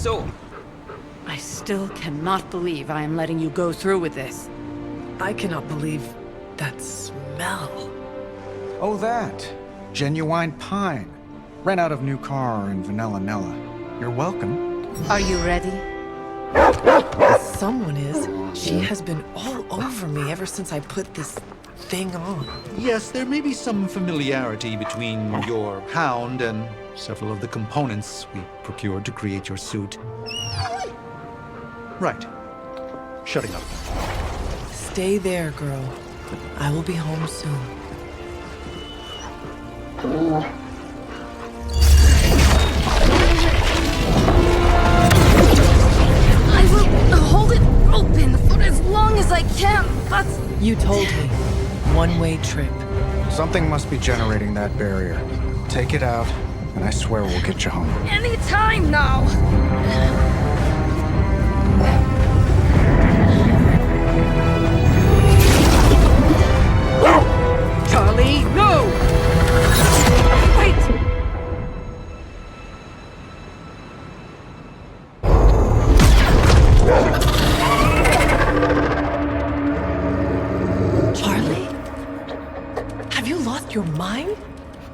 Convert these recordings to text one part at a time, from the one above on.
So, I still cannot believe I am letting you go through with this. I cannot believe that smell. Oh, that. Genuine pine. Ran out of new car in Vanilla Nella. You're welcome. Are you ready? Someone is. She has been all over me ever since I put this thing on. Yes, there may be some familiarity between your hound and several of the components we procured to create your suit. Right. Shutting up. Stay there, girl. I will be home soon. I will hold it open for as long as I can, but... You told me. One-way trip. Something must be generating that barrier. Take it out, and I swear we'll get you home. Any time now! Charlie, no! Wait! Charlie? Have you lost your mind?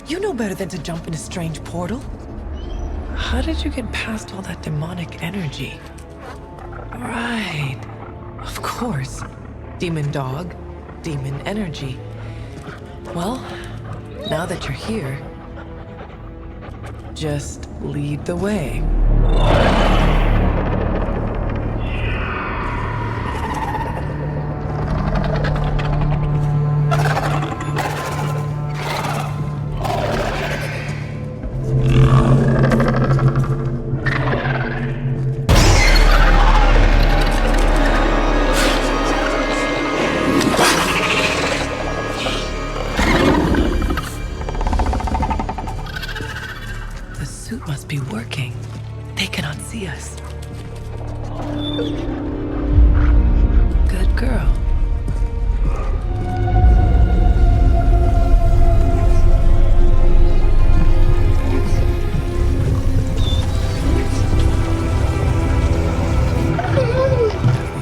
You know better than to jump in a strange portal. How did you get past all that demonic energy? Right. Of course. Demon dog, demon energy. Well, now that you're here, just lead the way. Must be working. They cannot see us. Good girl.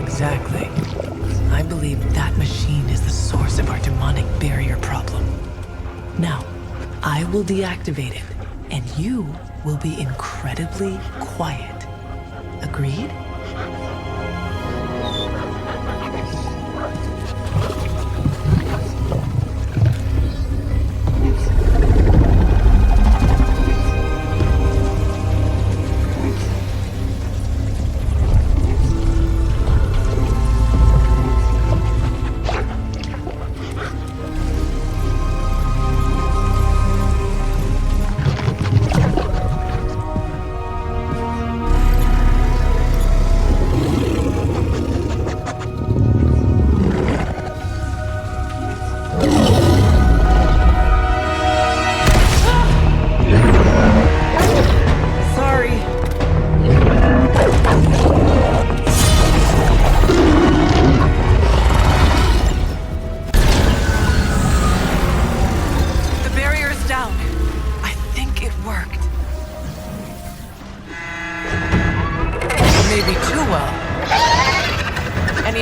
Exactly. I believe that machine is the source of our demonic barrier problem. Now, I will deactivate it, and you will be incredibly quiet. Agreed?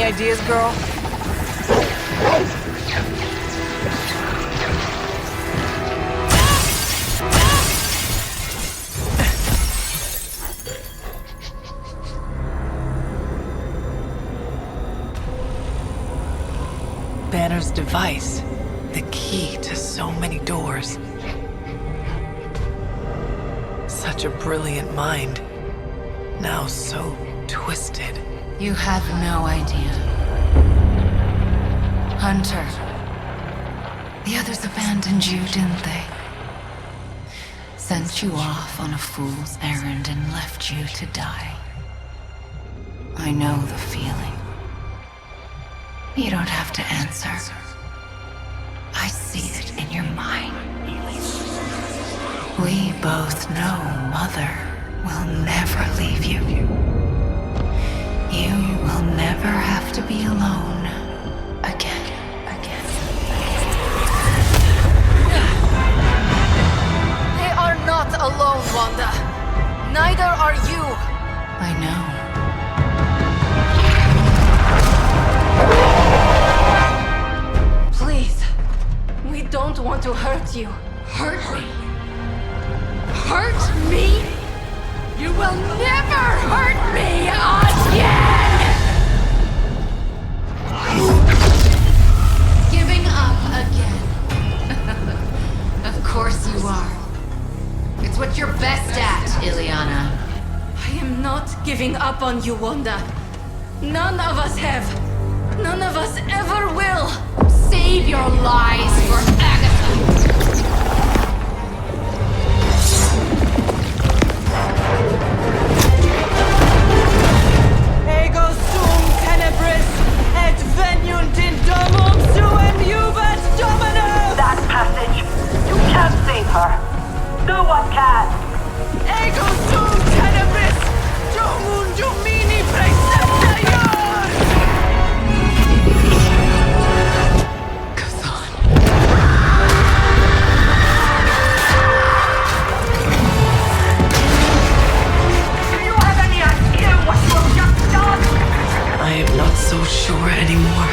Ideas, girl? Banner's device, the key to so many doors. Such a brilliant mind, now so twisted. You have no idea. Hunter. The others abandoned you, didn't they? Sent you off on a fool's errand and left you to die. I know the feeling. You don't have to answer. I see it in your mind. We both know Mother will never leave you. You will never have to be alone again. They are not alone, Wanda. Neither are you. I know. Please. We don't want to hurt you. Hurt me. Hurt me? You will never hurt me again! Giving up again. Of course you are. It's what you're best at, Ileana. I am not giving up on you, Wanda. None of us have. None of us ever will. Save your lies for Agatha. Ego sum tenebris et veniunt in domum suem juvat domino! That passage. You can't save her. No one can. Ego sum tenebris domum domini praecepta ior! Kazan. Do you have any idea what you have just done? I am not so sure anymore.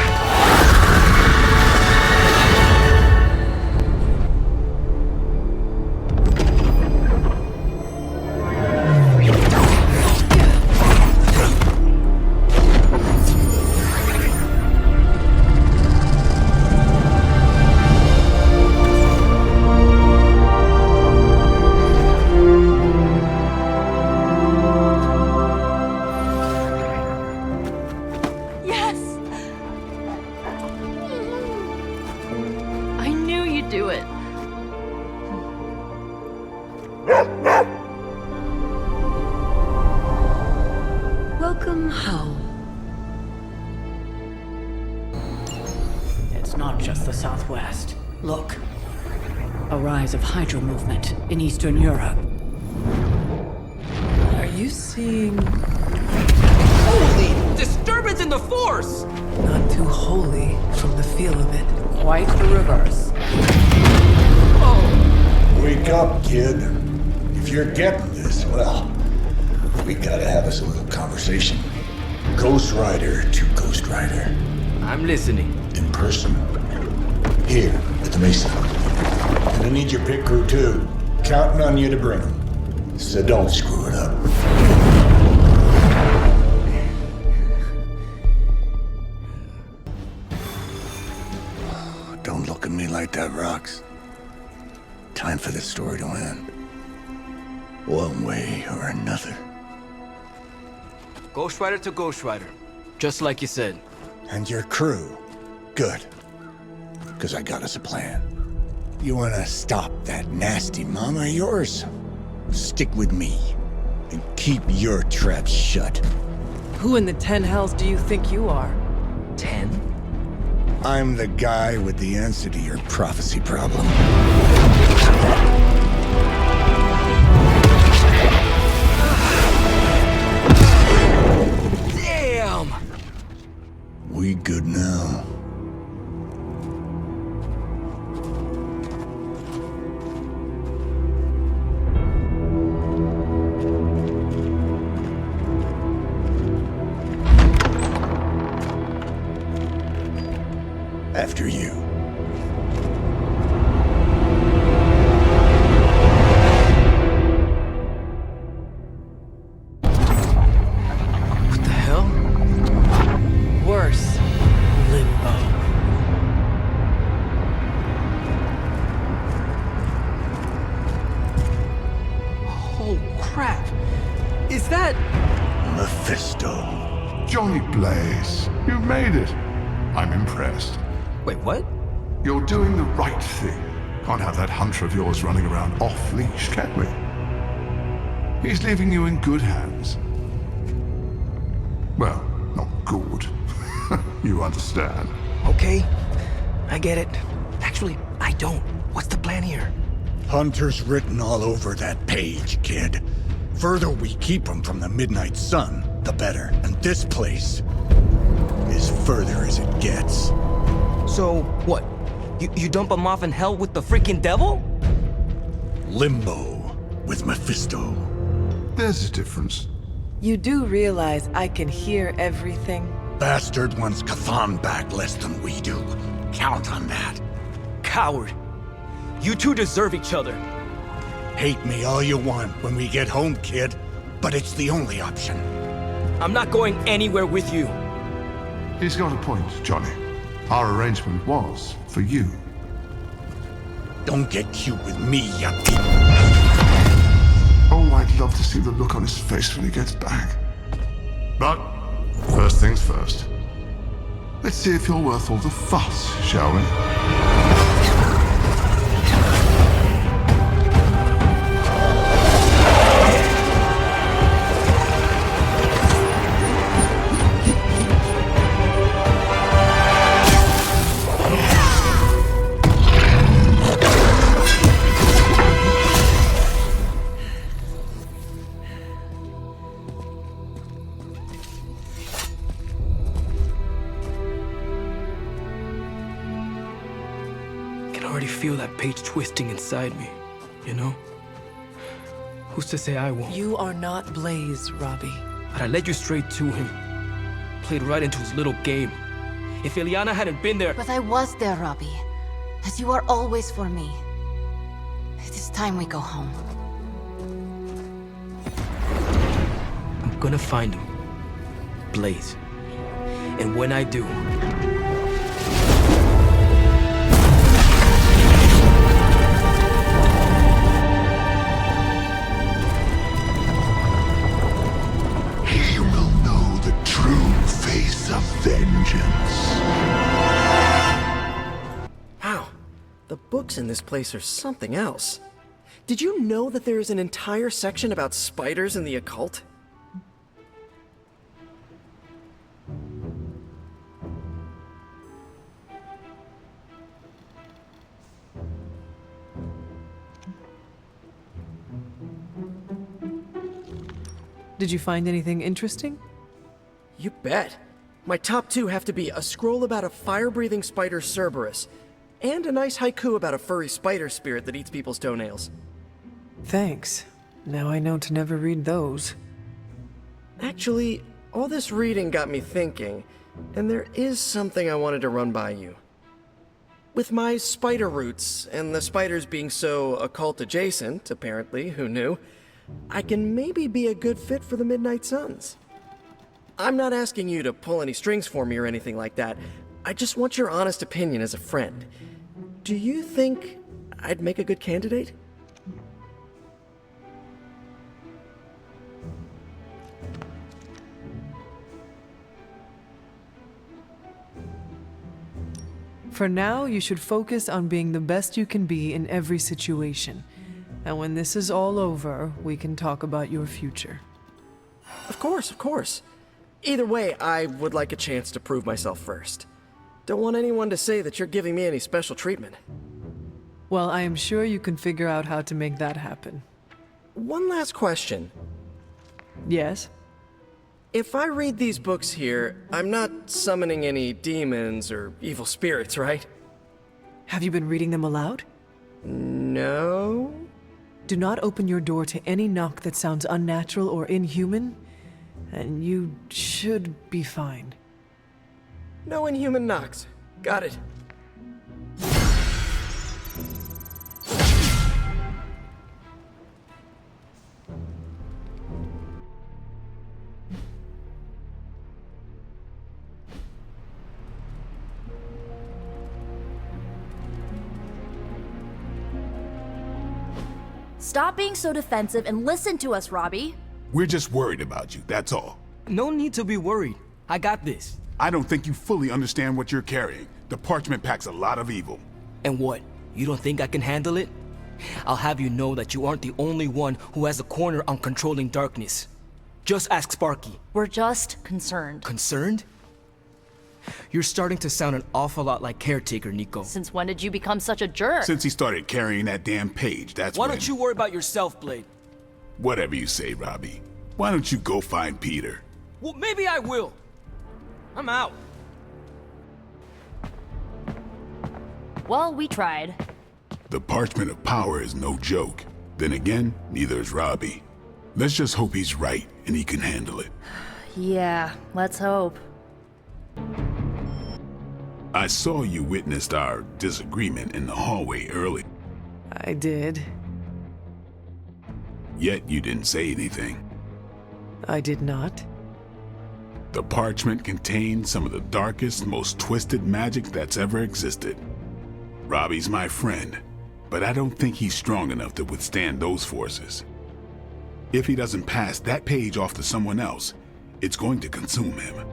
Yes! I knew you'd do it. Welcome home. It's not just the Southwest. Look. A rise of Hydra movement in Eastern Europe. Are you seeing... Holy disturbance in the Force! Not too holy from the feel of it. Quite the reverse. Wake up, kid. If you're getting this, well, we gotta have us a little conversation. Ghost Rider to Ghost Rider. I'm listening. In person. Here, at the Mesa. And I need your pit crew, too. Counting on you to bring them. So don't screw it up. Don't look at me like that, Rox. Time for this story to end. One way or another. Ghost Rider to Ghost Rider. Just like you said. And your crew. Good. Because I got us a plan. You wanna stop that nasty mama of yours? Stick with me. And keep your traps shut. Who in the 10 hells do you think you are? 10? I'm the guy with the answer to your prophecy problem. Damn! We good now? After you. What the hell? Worse. Limbo. Oh, crap. Is that... Mephisto. Johnny Blaze, you made it. I'm impressed. Wait, what? You're doing the right thing. Can't have that hunter of yours running around off-leash, can we? He's leaving you in good hands. Well, not good. You understand. Okay, I get it. Actually, I don't. What's the plan here? Hunter's written all over that page, kid. Further we keep him from the midnight sun, the better. And this place is further as it gets. So, what? You dump him off in hell with the freaking devil? Limbo with Mephisto. There's a difference. You do realize I can hear everything? Bastard wants Cathan back less than we do. Count on that. Coward. You two deserve each other. Hate me all you want when we get home, kid. But it's the only option. I'm not going anywhere with you. He's got a point, Johnny. Our arrangement was for you. Don't get cute with me, you... Oh, I'd love to see the look on his face when he gets back. But, first things first. Let's see if you're worth all the fuss, shall we? I already feel that page twisting inside me, you know? Who's to say I won't? You are not Blaze, Robbie. But I led you straight to him. Played right into his little game. If Ileana hadn't been there... But I was there, Robbie. As you are always for me. It is time we go home. I'm gonna find him. Blaze. And when I do... of vengeance. Wow. The books in this place are something else. Did you know that there is an entire section about spiders and the occult? Did you find anything interesting? You bet. My top two have to be a scroll about a fire-breathing spider Cerberus, and a nice haiku about a furry spider spirit that eats people's toenails. Thanks. Now I know to never read those. Actually, all this reading got me thinking, and there is something I wanted to run by you. With my spider roots, and the spiders being so occult-adjacent, apparently, who knew, I can maybe be a good fit for the Midnight Suns. I'm not asking you to pull any strings for me or anything like that. I just want your honest opinion as a friend. Do you think I'd make a good candidate? For now, you should focus on being the best you can be in every situation. And when this is all over, we can talk about your future. Of course, of course. Either way, I would like a chance to prove myself first. Don't want anyone to say that you're giving me any special treatment. Well, I am sure you can figure out how to make that happen. One last question. Yes? If I read these books here, I'm not summoning any demons or evil spirits, right? Have you been reading them aloud? No? Do not open your door to any knock that sounds unnatural or inhuman, and you should be fine. No inhuman knocks. Got it. Stop being so defensive and listen to us, Robbie. We're just worried about you, that's all. No need to be worried. I got this. I don't think you fully understand what you're carrying. The parchment packs a lot of evil. And what? You don't think I can handle it? I'll have you know that you aren't the only one who has a corner on controlling darkness. Just ask Sparky. We're just concerned. Concerned? You're starting to sound an awful lot like Caretaker, Nico. Since when did you become such a jerk? Since he started carrying that damn page, that's Why don't you worry about yourself, Blade? Whatever you say, Robbie. Why don't you go find Peter? Well, maybe I will. I'm out. Well, we tried. The Parchment of Power is no joke. Then again, neither is Robbie. Let's just hope he's right and he can handle it. Yeah, let's hope. I saw you witnessed our disagreement in the hallway early, I did. yet you didn't say anything. I did not. The parchment contained some of the darkest, most twisted magic that's ever existed. Robbie's my friend, but I don't think he's strong enough to withstand those forces. If he doesn't pass that page off to someone else, it's going to consume him.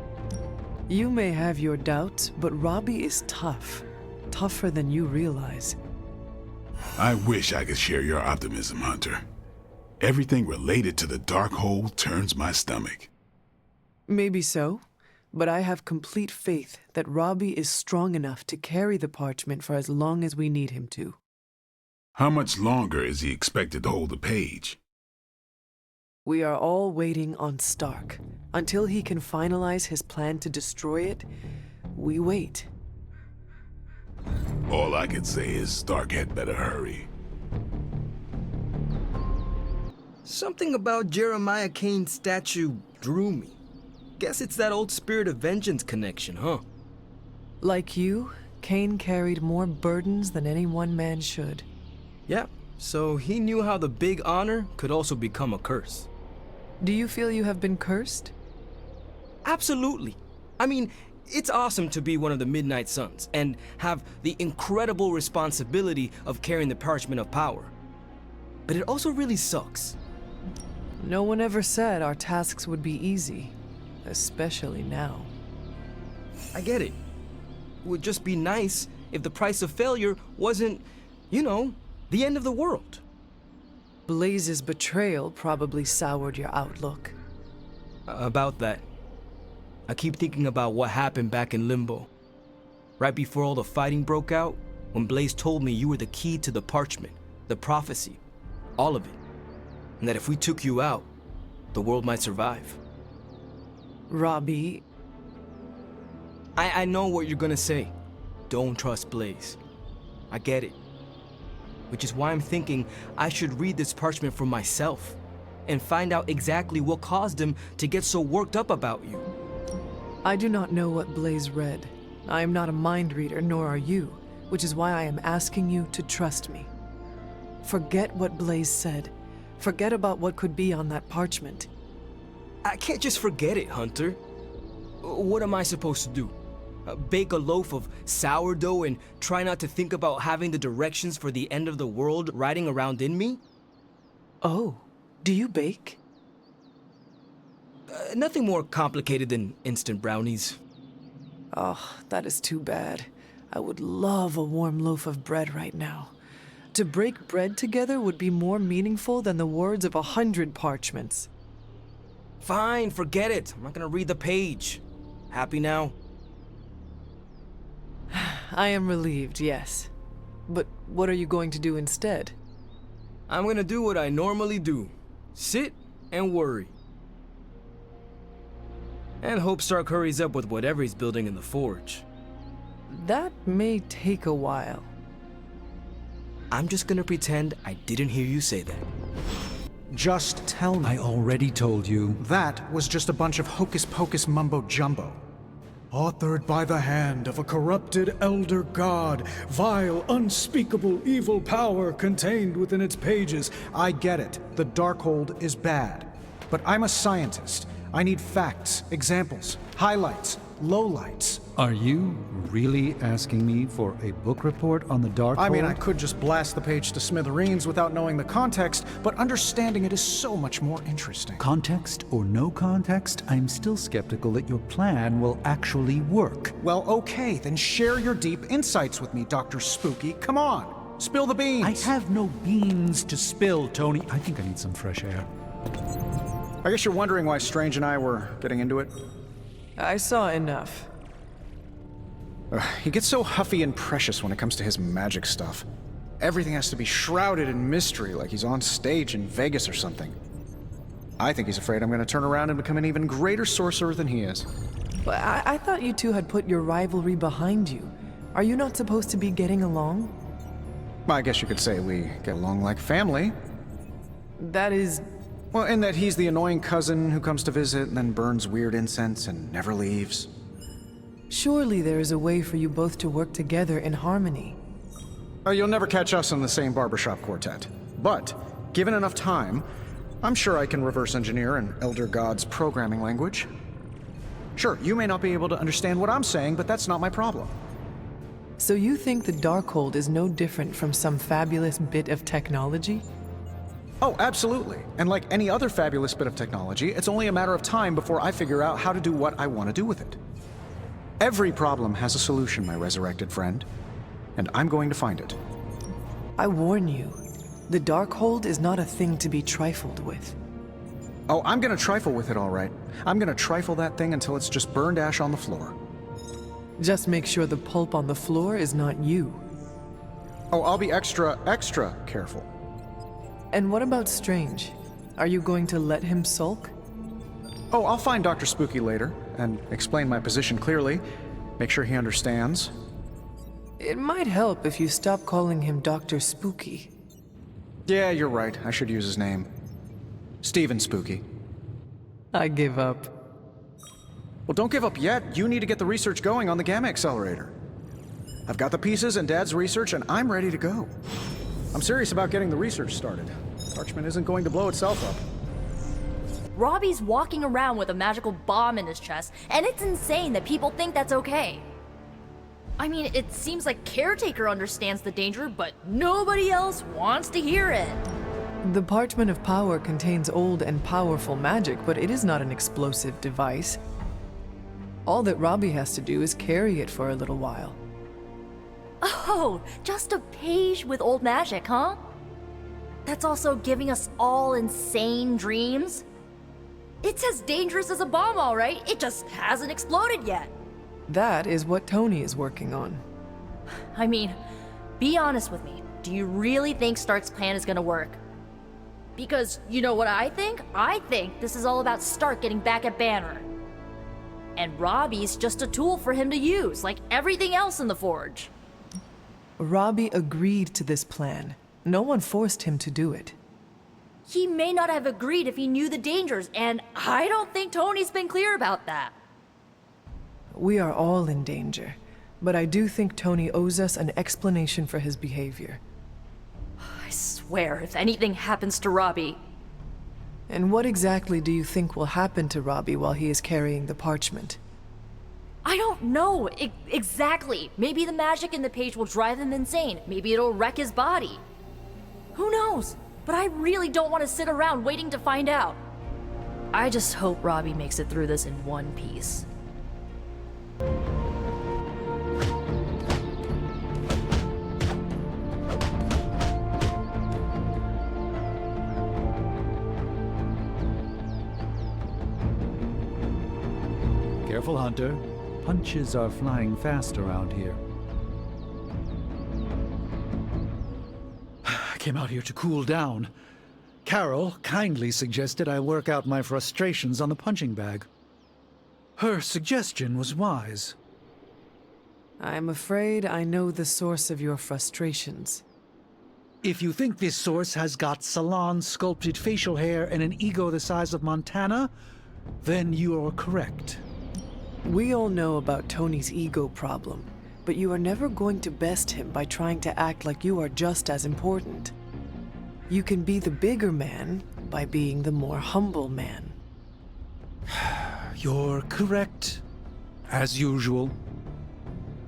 You may have your doubts, but Robbie is tough. Tougher than you realize. I wish I could share your optimism, Hunter. Everything related to the dark hole turns my stomach. Maybe so, but I have complete faith that Robbie is strong enough to carry the parchment for as long as we need him to. How much longer is he expected to hold the page? We are all waiting on Stark. Until he can finalize his plan to destroy it, we wait. All I can say is Stark had better hurry. Something about Jeremiah Kane's statue drew me. Guess it's that old Spirit of Vengeance connection, huh? Like you, Kane carried more burdens than any one man should. Yeah, so he knew how the big honor could also become a curse. Do you feel you have been cursed? Absolutely. I mean, it's awesome to be one of the Midnight Suns and have the incredible responsibility of carrying the parchment of power. But it also really sucks. No one ever said our tasks would be easy, especially now. I get it. It would just be nice if the price of failure wasn't, you know, the end of the world. Blaze's betrayal probably soured your outlook. About that. I keep thinking about what happened back in Limbo. Right before all the fighting broke out, when Blaze told me you were the key to the parchment, the prophecy, all of it. And that if we took you out, the world might survive. Robbie... I know what you're gonna say. Don't trust Blaze. I get it. Which is why I'm thinking I should read this parchment for myself and find out exactly what caused him to get so worked up about you. I do not know what Blaze read. I am not a mind reader, nor are you, which is why I am asking you to trust me. Forget what Blaze said. Forget about what could be on that parchment. I can't just forget it, Hunter. What am I supposed to do? Bake a loaf of sourdough and try not to think about having the directions for the end of the world riding around in me? Oh, do you bake? Nothing more complicated than instant brownies. Oh, that is too bad. I would love a warm loaf of bread right now. To break bread together would be more meaningful than the words of 100 parchments. Fine, forget it. I'm not gonna read the page. Happy now? I am relieved, yes. But what are you going to do instead? I'm gonna do what I normally do. Sit and worry. And hope Stark hurries up with whatever he's building in the forge. That may take a while. I'm just gonna pretend I didn't hear you say that. Just tell me. I already told you. That was just a bunch of hocus-pocus mumbo-jumbo. Authored by the hand of a corrupted elder god, vile, unspeakable evil power contained within its pages. I get it. The Darkhold is bad. But I'm a scientist. I need facts, examples, highlights, lowlights. Are you really asking me for a book report on the Darkhold? I mean, I could just blast the page to smithereens without knowing the context, but understanding it is so much more interesting. Context or no context, I'm still skeptical that your plan will actually work. Well, okay, then share your deep insights with me, Dr. Spooky. Come on, spill the beans. I have no beans to spill, Tony. I think I need some fresh air. I guess you're wondering why Strange and I were getting into it. I saw enough. He gets so huffy and precious when it comes to his magic stuff. Everything has to be shrouded in mystery, like he's on stage in Vegas or something. I think he's afraid I'm going to turn around and become an even greater sorcerer than he is. But I thought you two had put your rivalry behind you. Are you not supposed to be getting along? I guess you could say we get along like family. That is Well, in that he's the annoying cousin who comes to visit and then burns weird incense and never leaves. Surely there is a way for you both to work together in harmony. Oh, you'll never catch us in the same barbershop quartet. But, given enough time, I'm sure I can reverse engineer an Elder God's programming language. Sure, you may not be able to understand what I'm saying, but that's not my problem. So you think the Darkhold is no different from some fabulous bit of technology? Oh, absolutely. And like any other fabulous bit of technology, it's only a matter of time before I figure out how to do what I want to do with it. Every problem has a solution, my resurrected friend. And I'm going to find it. I warn you, the Darkhold is not a thing to be trifled with. Oh, I'm gonna trifle with it, all right. I'm gonna trifle that thing until it's just burned ash on the floor. Just make sure the pulp on the floor is not you. Oh, I'll be extra careful. And what about Strange? Are you going to let him sulk? Oh, I'll find Dr. Spooky later and explain my position clearly. Make sure he understands. It might help if you stop calling him Dr. Spooky. Yeah, you're right. I should use his name. Stephen Spooky. I give up. Well, don't give up yet. You need to get the research going on the Gamma Accelerator. I've got the pieces and Dad's research, and I'm ready to go. I'm serious about getting the research started. Parchment isn't going to blow itself up. Robbie's walking around with a magical bomb in his chest, and it's insane that people think that's okay. I mean, it seems like Caretaker understands the danger, but nobody else wants to hear it. The Parchment of Power contains old and powerful magic, but it is not an explosive device. All that Robbie has to do is carry it for a little while. Oh, just a page with old magic, huh? That's also giving us all insane dreams? It's as dangerous as a bomb, all right. It just hasn't exploded yet. That is what Tony is working on. I mean, be honest with me. Do you really think Stark's plan is gonna work? Because you know what I think? I think this is all about Stark getting back at Banner. And Robbie's just a tool for him to use, like everything else in the Forge. Robbie agreed to this plan. No one forced him to do it. He may not have agreed if he knew the dangers, and I don't think Tony's been clear about that. We are all in danger, but I do think Tony owes us an explanation for his behavior. I swear, if anything happens to Robbie... And what exactly do you think will happen to Robbie while he is carrying the parchment? I don't know exactly. Maybe the magic in the page will drive him insane. Maybe it'll wreck his body. Who knows? But I really don't want to sit around waiting to find out. I just hope Robbie makes it through this in one piece. Careful, Hunter. Punches are flying fast around here. I came out here to cool down. Carol kindly suggested I work out my frustrations on the punching bag. Her suggestion was wise. I'm afraid I know the source of your frustrations. If you think this source has got salon-sculpted facial hair and an ego the size of Montana, then you are correct. We all know about Tony's ego problem, but you are never going to best him by trying to act like you are just as important. You can be the bigger man by being the more humble man. You're correct, as usual.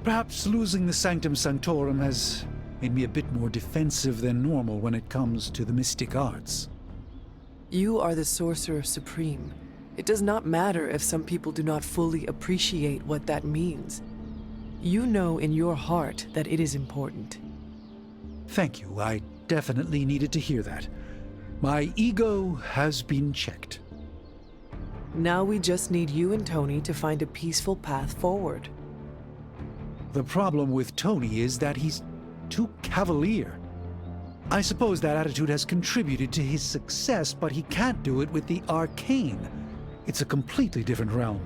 Perhaps losing the Sanctum Sanctorum has made me a bit more defensive than normal when it comes to the mystic arts. You are the Sorcerer Supreme. It does not matter if some people do not fully appreciate what that means. You know in your heart that it is important. Thank you. I definitely needed to hear that. My ego has been checked. Now we just need you and Tony to find a peaceful path forward. The problem with Tony is that he's too cavalier. I suppose that attitude has contributed to his success, but he can't do it with the arcane. It's a completely different realm.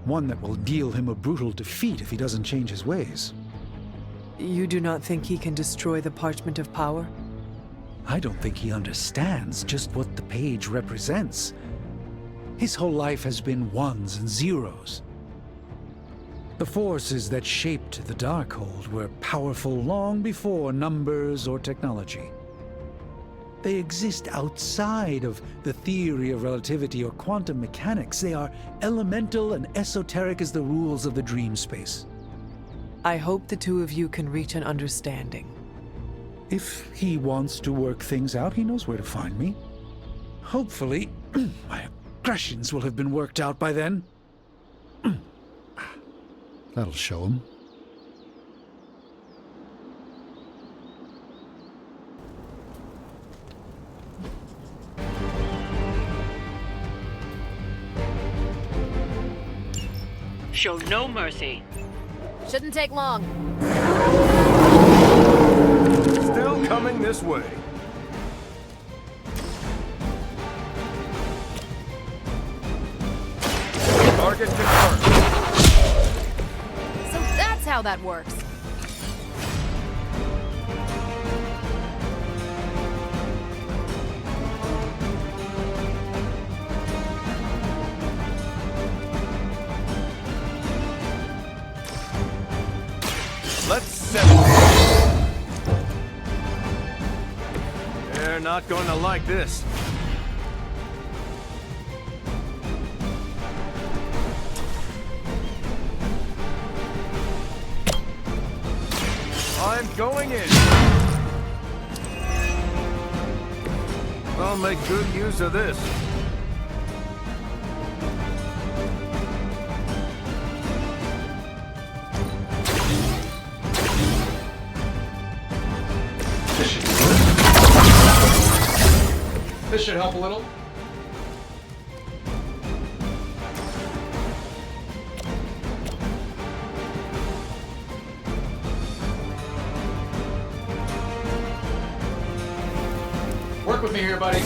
One that will deal him a brutal defeat if he doesn't change his ways. You do not think he can destroy the Parchment of Power? I don't think he understands just what the page represents. His whole life has been ones and zeros. The forces that shaped the Darkhold were powerful long before numbers or technology. They exist outside of the theory of relativity or quantum mechanics. They are elemental and esoteric as the rules of the dream space. I hope the two of you can reach an understanding. If he wants to work things out, he knows where to find me. Hopefully, my aggressions will have been worked out by then. That'll show him. Show no mercy. Shouldn't take long. Still coming this way. Target confirmed. So that's how that works. Let's settle it. They're not going to like this. I'm going in. I'll make good use of this. This should help a little. Work with me here, buddy.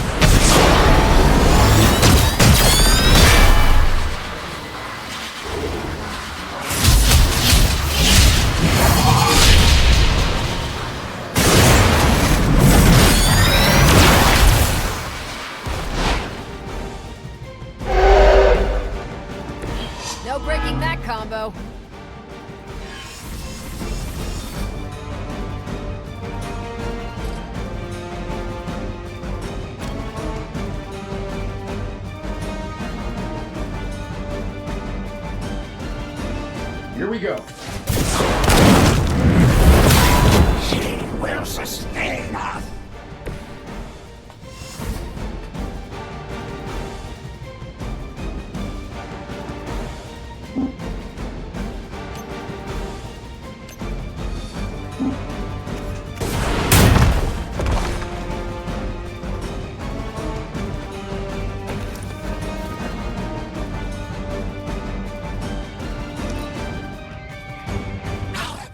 No breaking that combo. Here we go. She will sustain us.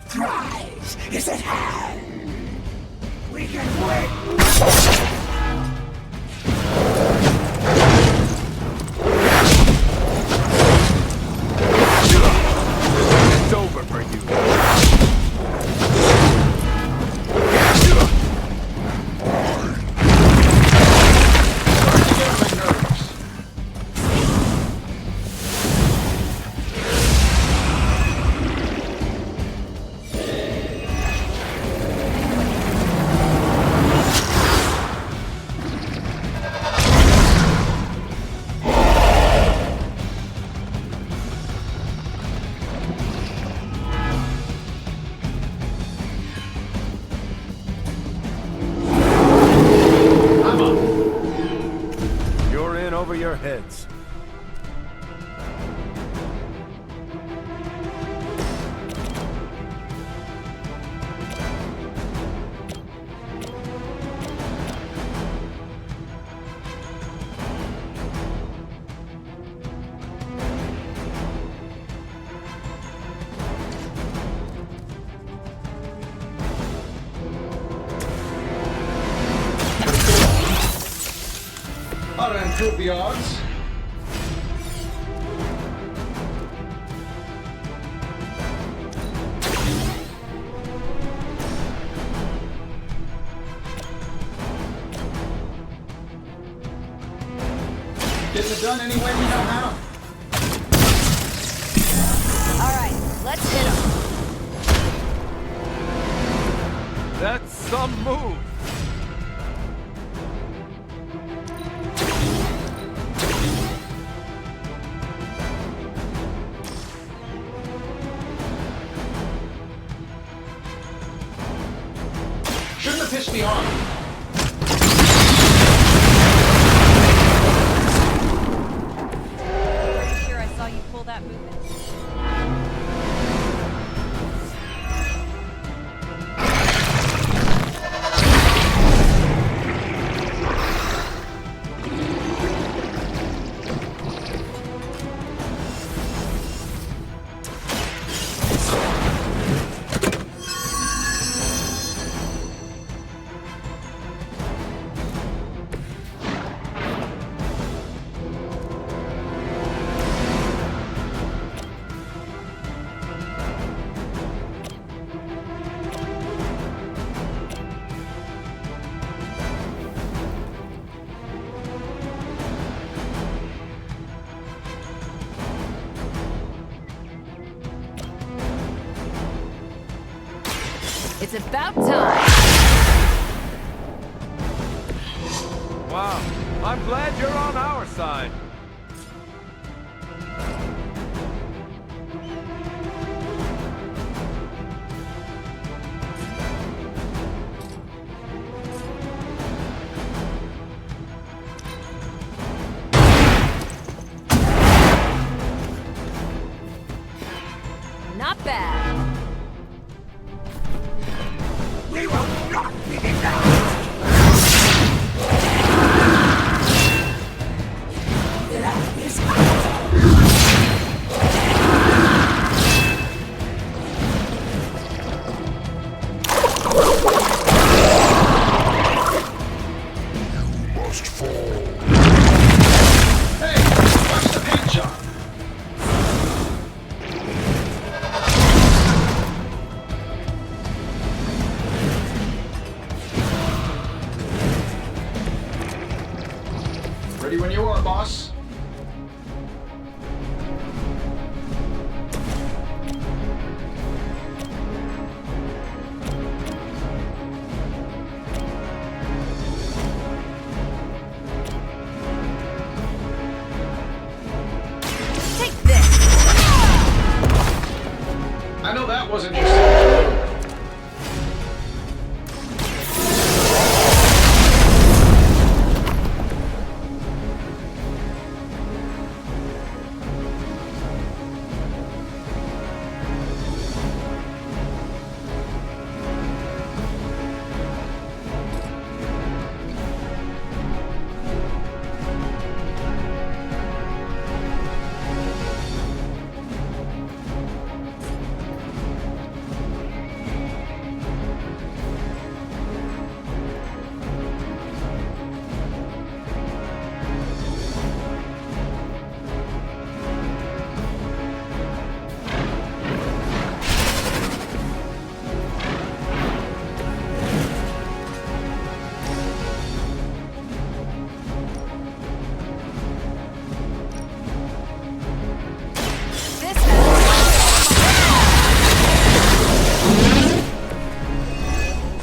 Prize is at hand. We can win. It's over for you. You're in over your heads. How to improve the odds? done any way we know how. Alright, let's hit him. That's some move. Shouldn't have pissed me off. Pretty sure I saw you pull that movement. It's about time. Wow, I'm glad you're on our side. Not bad. Must fall. Hey, watch the paint job. Ready when you are, boss. Take this. I know that wasn't your signature move. This has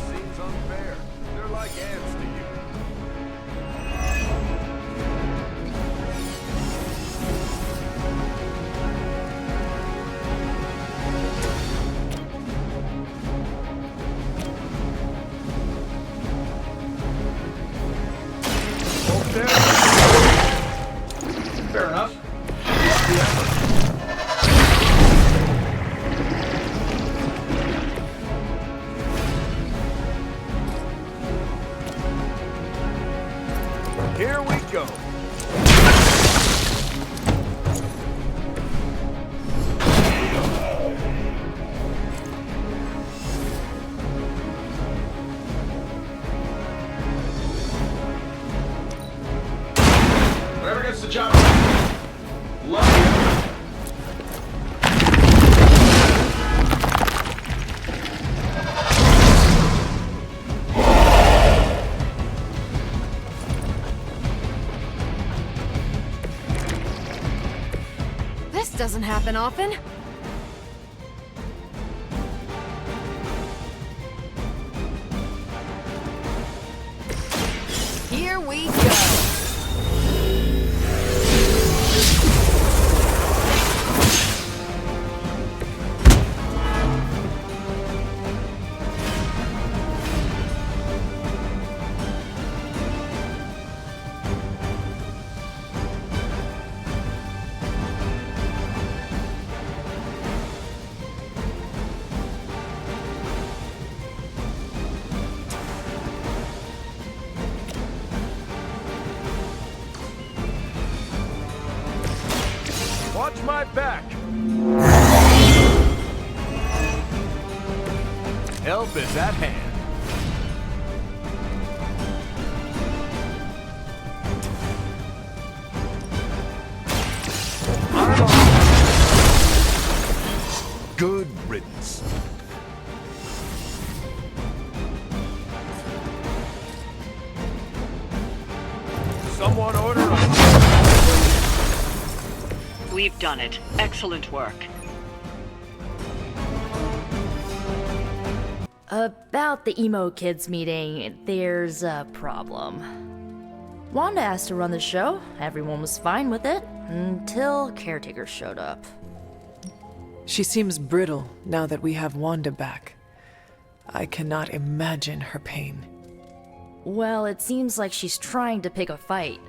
Seems unfair. They're like ants to you. Hope they're Fair enough. Here we go. Whatever gets the job done. Love you. doesn't happen often. Here we go. Watch my back! Help is at hand. Good riddance. Someone order a... We've done it. Excellent work. About the emo kids meeting, there's a problem. Wanda asked to run the show. Everyone was fine with it, until Caretaker showed up. She seems brittle now that we have Wanda back. I cannot imagine her pain. Well, it seems like she's trying to pick a fight.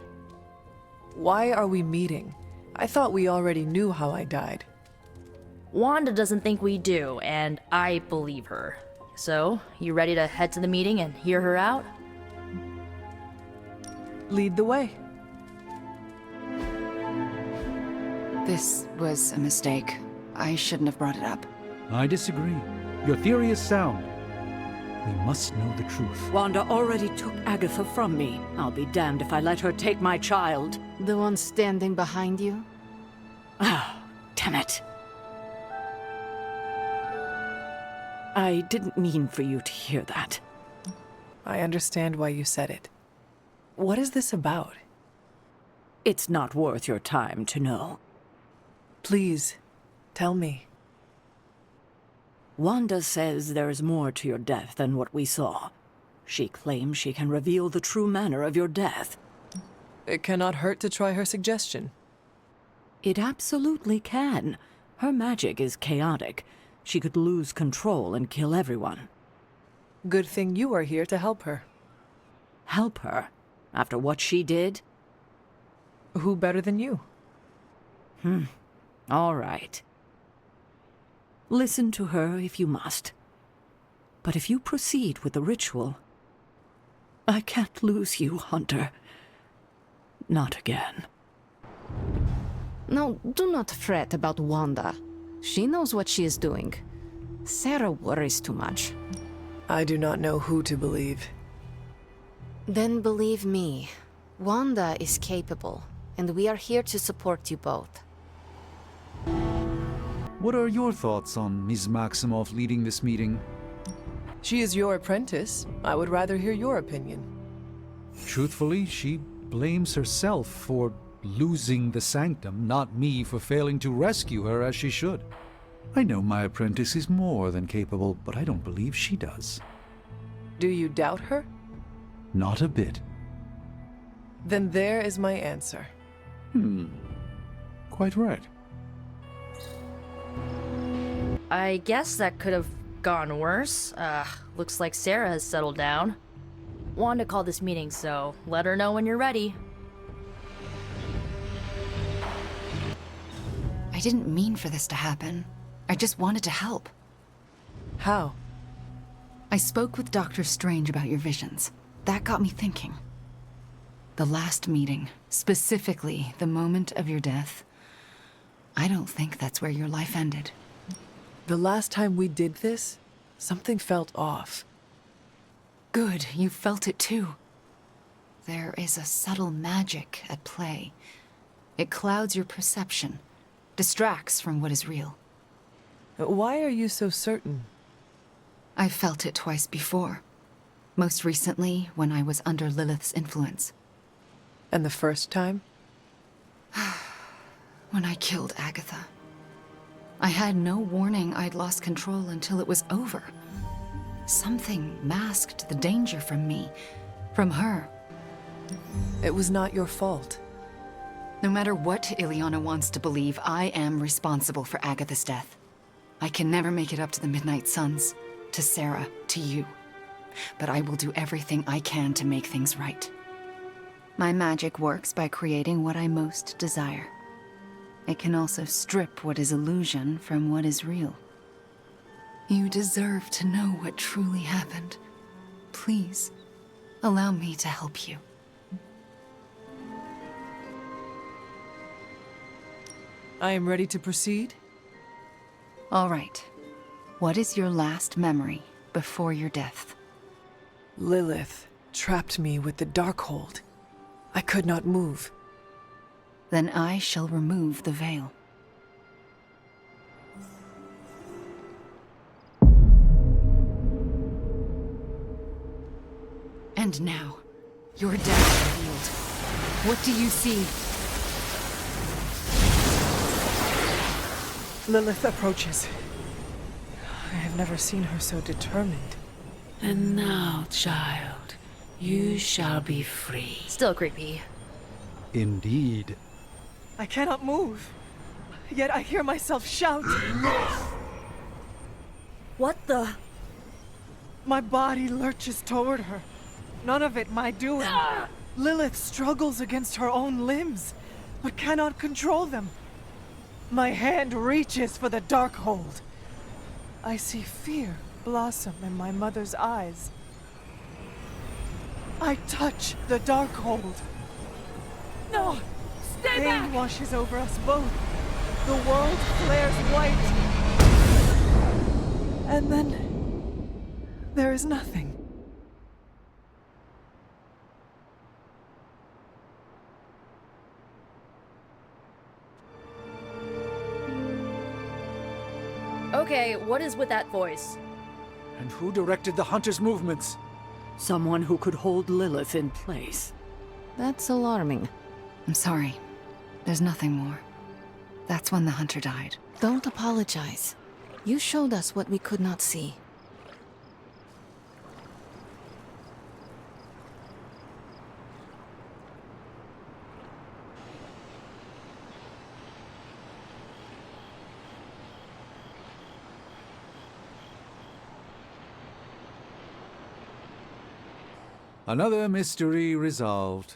Why are we meeting? I thought we already knew how I died. Wanda doesn't think we do, and I believe her. So, you ready to head to the meeting and hear her out? Lead the way. This was a mistake. I shouldn't have brought it up. I disagree. Your theory is sound. We must know the truth. Wanda already took Agatha from me. I'll be damned if I let her take my child. The one standing behind you? Oh, damn it. I didn't mean for you to hear that. I understand why you said it. What is this about? It's not worth your time to know. Please, tell me. Wanda says there's more to your death than what we saw. She claims she can reveal the true manner of your death. It cannot hurt to try her suggestion. It absolutely can. Her magic is chaotic. She could lose control and kill everyone. Good thing you are here to help her. Help her? After what she did? Who better than you? All right. Listen to her if you must. But if you proceed with the ritual, I can't lose you, Hunter. Not again. No, do not fret about Wanda. She knows what she is doing. Sarah worries too much. I do not know who to believe. Then believe me, Wanda is capable, and we are here to support you both. What are your thoughts on Ms. Maximoff leading this meeting? She is your apprentice. I would rather hear your opinion. Truthfully, she blames herself for losing the sanctum, not me for failing to rescue her as she should. I know my apprentice is more than capable, but I don't believe she does. Do you doubt her? Not a bit. Then there is my answer. Quite right. I guess that could have gone worse. Looks like Sarah has settled down. Wanda called this meeting, so let her know when you're ready. I didn't mean for this to happen. I just wanted to help. How? I spoke with Dr. Strange about your visions. That got me thinking. The last meeting, specifically the moment of your death, I don't think that's where your life ended. The last time we did this, something felt off. Good, you felt it too. There is a subtle magic at play. It clouds your perception, distracts from what is real. Why are you so certain? I've felt it twice before. Most recently, when I was under Lilith's influence. And the first time? When I killed Agatha. I had no warning I'd lost control until it was over. Something masked the danger from me, from her. It was not your fault. No matter what Ileana wants to believe, I am responsible for Agatha's death. I can never make it up to the Midnight Suns, to Sarah, to you. But I will do everything I can to make things right. My magic works by creating what I most desire. It can also strip what is illusion from what is real. You deserve to know what truly happened. Please, allow me to help you. I am ready to proceed. All right. What is your last memory before your death? Lilith trapped me with the Darkhold. I could not move. Then I shall remove the veil. And now, your death revealed. What do you see? Lilith approaches. I have never seen her so determined. And now, child, you shall be free. Still creepy. Indeed. I cannot move. Yet I hear myself shout. Enough! What the? My body lurches toward her. None of it my doing. Lilith struggles against her own limbs, but cannot control them. My hand reaches for the Darkhold. I see fear blossom in my mother's eyes. I touch the Darkhold. No! Stay Pain back! washes over us both. The world flares white. And then there is nothing. Okay, what is with that voice? And who directed the hunter's movements? Someone who could hold Lilith in place. That's alarming. I'm sorry. There's nothing more. That's when the hunter died. Don't apologize. You showed us what we could not see. Another mystery resolved.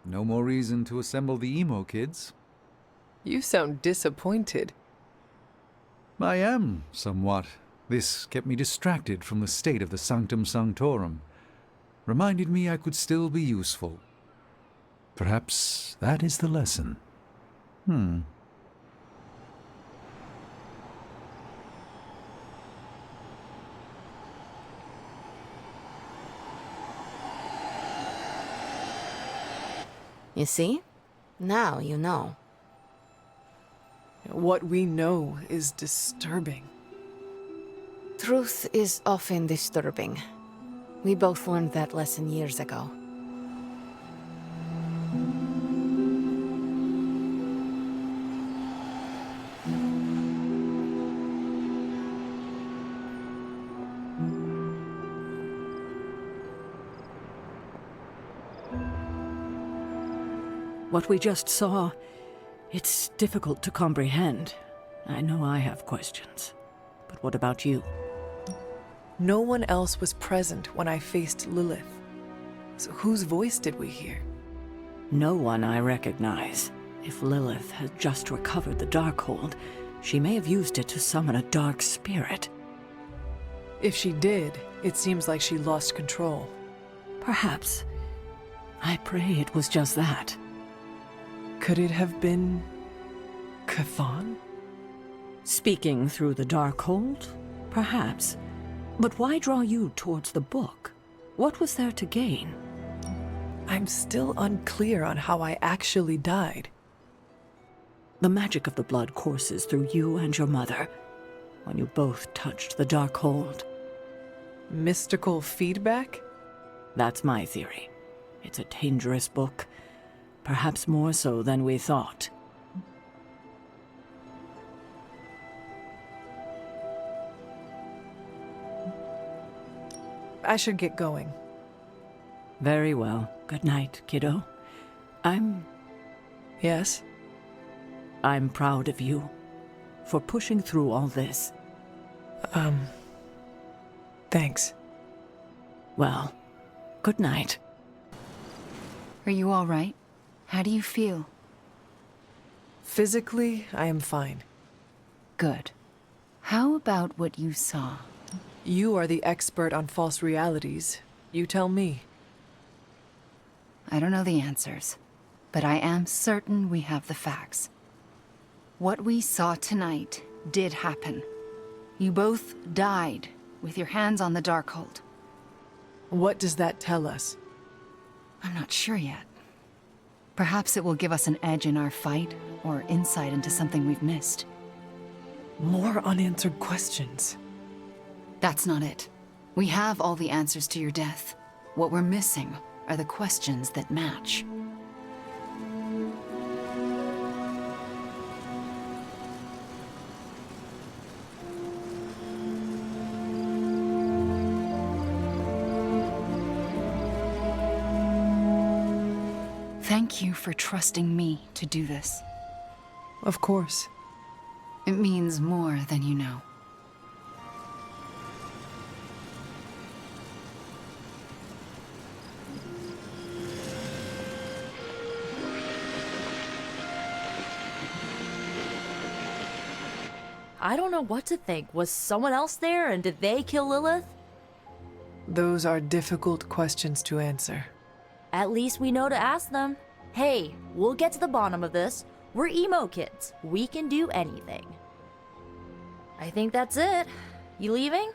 No more reason to assemble the emo kids. You sound disappointed. I am, somewhat. This kept me distracted from the state of the Sanctum Sanctorum. Reminded me I could still be useful. Perhaps that is the lesson. You see? Now you know. What we know is disturbing. Truth is often disturbing. We both learned that lesson years ago. What we just saw, it's difficult to comprehend. I know I have questions. But what about you? No one else was present when I faced Lilith. So whose voice did we hear? No one I recognize. If Lilith had just recovered the Darkhold, she may have used it to summon a dark spirit. If she did, it seems like she lost control. Perhaps. I pray it was just that. Could it have been Cathan? Speaking through the Darkhold? Perhaps. But why draw you towards the book? What was there to gain? I'm still unclear on how I actually died. The magic of the blood courses through you and your mother when you both touched the Darkhold. Mystical feedback? That's my theory. It's a dangerous book. Perhaps more so than we thought. I should get going. Very well. Good night, kiddo. Yes? I'm proud of you for pushing through all this. Thanks. Well, good night. Are you all right? How do you feel? Physically, I am fine. Good. How about what you saw? You are the expert on false realities. You tell me. I don't know the answers, but I am certain we have the facts. What we saw tonight did happen. You both died with your hands on the Darkhold. What does that tell us? I'm not sure yet. Perhaps it will give us an edge in our fight, or insight into something we've missed. More unanswered questions. That's not it. We have all the answers to your death. What we're missing are the questions that match. Thank you for trusting me to do this. Of course. It means more than you know. I don't know what to think. Was someone else there and did they kill Lilith? Those are difficult questions to answer. At least we know to ask them. Hey, we'll get to the bottom of this. We're emo kids. We can do anything. I think that's it. You leaving?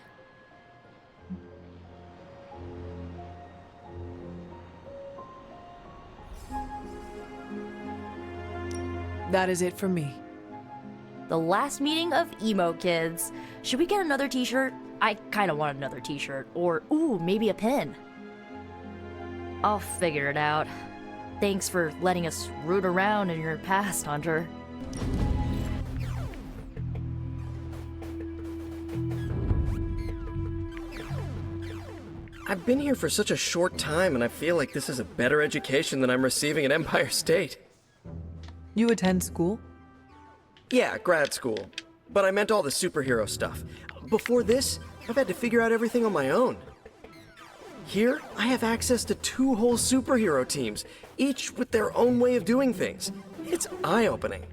That is it for me. The last meeting of emo kids. Should we get another t-shirt? I kind of want another t-shirt. Or, ooh, maybe a pin. I'll figure it out. Thanks for letting us root around in your past, Hunter. I've been here for such a short time, and I feel like this is a better education than I'm receiving at Empire State. You attend school? Yeah, grad school. But I meant all the superhero stuff. Before this, I've had to figure out everything on my own. Here, I have access to 2 whole superhero teams, each with their own way of doing things. It's eye-opening.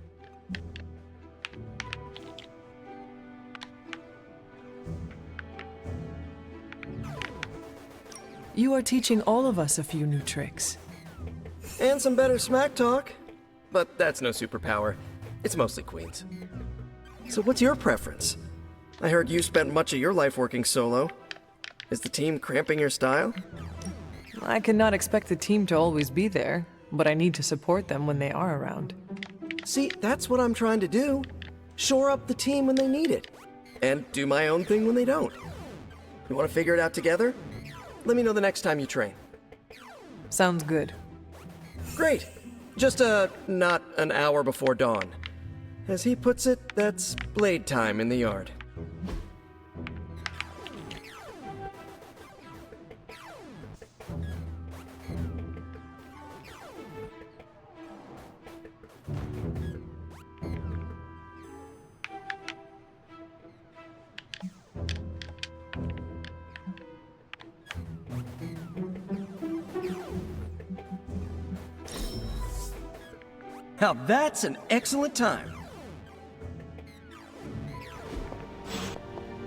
You are teaching all of us a few new tricks. And some better smack talk. But that's no superpower. It's mostly Queen's. So what's your preference? I heard you spent much of your life working solo. Is the team cramping your style? I cannot expect the team to always be there, but I need to support them when they are around. See, that's what I'm trying to do. Shore up the team when they need it. And do my own thing when they don't. You want to figure it out together? Let me know the next time you train. Sounds good. Great. Just, not an hour before dawn. As he puts it, that's blade time in the yard. Now that's an excellent time.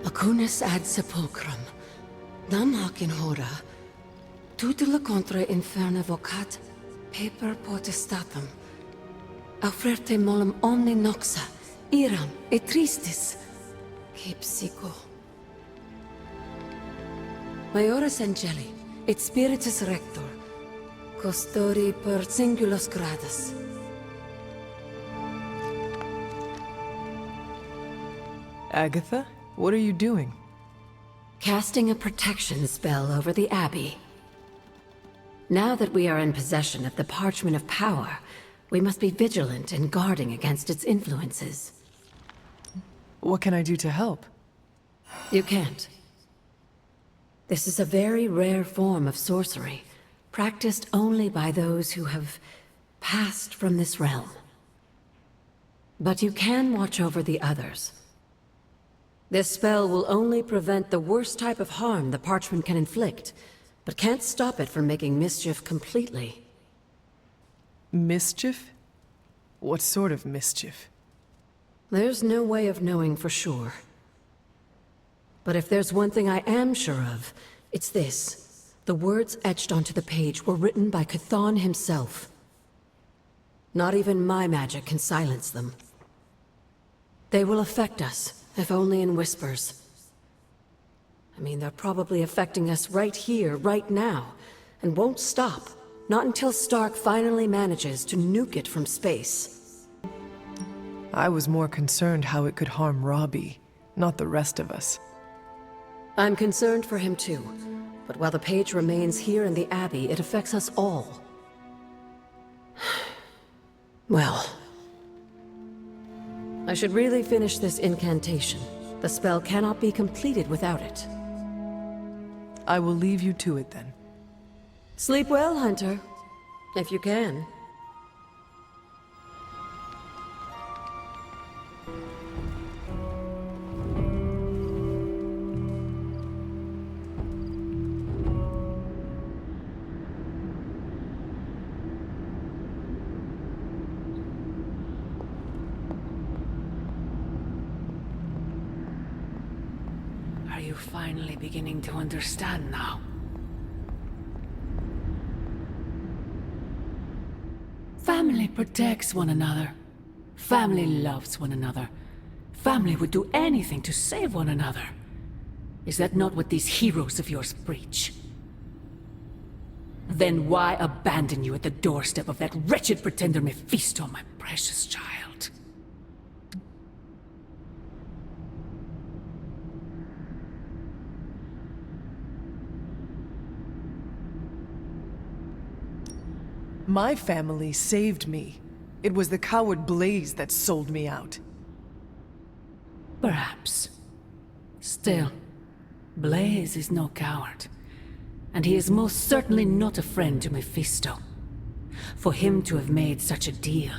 Acunis ad sepulchrum, nam hac in hora, tutela contra inferna vocat, paper potestatum, aufrerte molem omni noxa, iram et tristis, que psycho. Maioris angeli, et spiritus rector, custori per singulos gradus. Agatha, what are you doing? Casting a protection spell over the Abbey. Now that we are in possession of the Parchment of Power, we must be vigilant in guarding against its influences. What can I do to help? You can't. This is a very rare form of sorcery, practiced only by those who have passed from this realm. But you can watch over the others. This spell will only prevent the worst type of harm the parchment can inflict, but can't stop it from making mischief completely. Mischief? What sort of mischief? There's no way of knowing for sure. But if there's one thing I am sure of, it's this. The words etched onto the page were written by Chthon himself. Not even my magic can silence them. They will affect us, if only in whispers. I mean, they're probably affecting us right here, right now, and won't stop. Not until Stark finally manages to nuke it from space. I was more concerned how it could harm Robbie, not the rest of us. I'm concerned for him too, but while the page remains here in the Abbey, it affects us all. Well, I should really finish this incantation. The spell cannot be completed without it. I will leave you to it then. Sleep well, Hunter. If you can. Are you finally beginning to understand now? Family protects one another. Family loves one another. Family would do anything to save one another. Is that not what these heroes of yours preach? Then why abandon you at the doorstep of that wretched pretender Mephisto, my precious child? My family saved me. It was the coward Blaze that sold me out. Perhaps. Still, Blaze is no coward. And he is most certainly not a friend to Mephisto. For him to have made such a deal,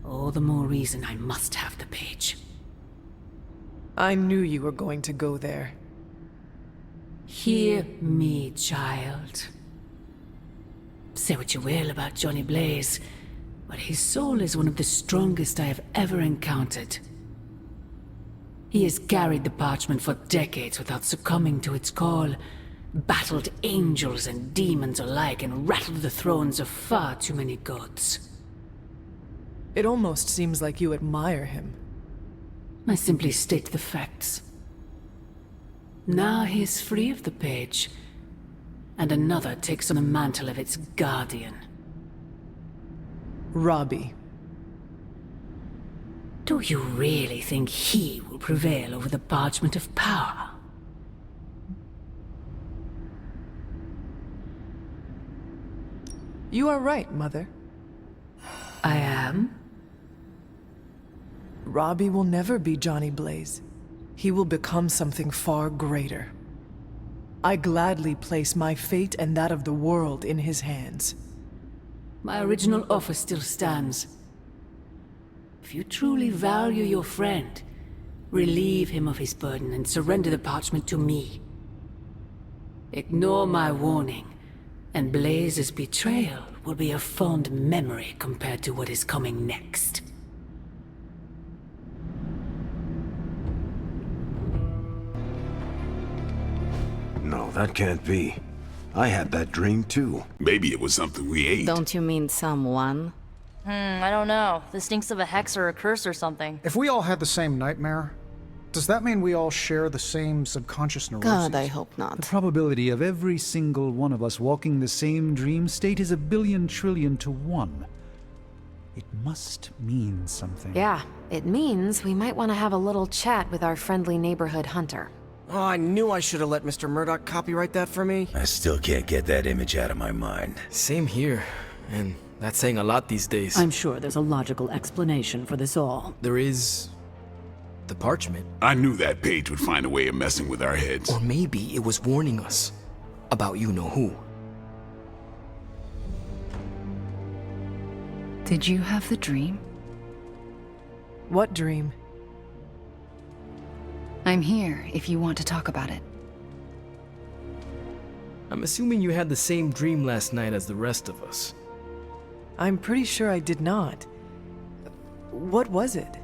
all the more reason I must have the page. I knew you were going to go there. Hear me, child. Say what you will about Johnny Blaze, but his soul is one of the strongest I have ever encountered. He has carried the parchment for decades without succumbing to its call, battled angels and demons alike, and rattled the thrones of far too many gods. It almost seems like you admire him. I simply state the facts. Now he is free of the page, and another takes on the mantle of its guardian. Robbie. Do you really think he will prevail over the parchment of power? You are right, Mother. I am? Robbie will never be Johnny Blaze. He will become something far greater. I gladly place my fate and that of the world in his hands. My original offer still stands. If you truly value your friend, relieve him of his burden and surrender the parchment to me. Ignore my warning, and Blaze's betrayal will be a fond memory compared to what is coming next. No, that can't be. I had that dream too. Maybe it was something we ate. Don't you mean someone? I don't know. This stinks of a hex or a curse or something. If we all had the same nightmare, does that mean we all share the same subconscious neuroses? God, I hope not. The probability of every single one of us walking the same dream state is 1,000,000,000 trillion to 1. It must mean something. Yeah, it means we might want to have a little chat with our friendly neighborhood hunter. Oh, I knew I should have let Mr. Murdoch copyright that for me. I still can't get that image out of my mind. Same here, and that's saying a lot these days. I'm sure there's a logical explanation for this all. There is... The parchment? I knew that page would find a way of messing with our heads. Or maybe it was warning us about you-know-who. Did you have the dream? What dream? I'm here if you want to talk about it. I'm assuming you had the same dream last night as the rest of us. I'm pretty sure I did not. What was it?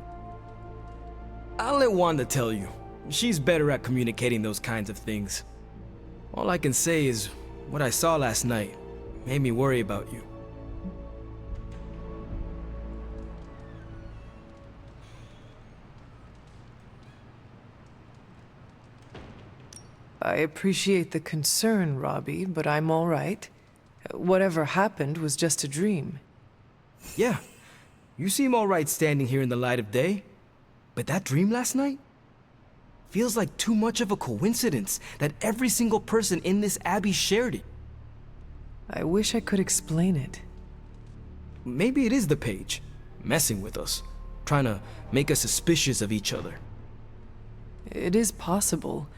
I'll let Wanda tell you. She's better at communicating those kinds of things. All I can say is, what I saw last night made me worry about you. I appreciate the concern, Robbie, but I'm all right. Whatever happened was just a dream. Yeah, you seem all right standing here in the light of day. But that dream last night? Feels like too much of a coincidence that every single person in this abbey shared it. I wish I could explain it. Maybe it is the page, messing with us, trying to make us suspicious of each other. It is possible.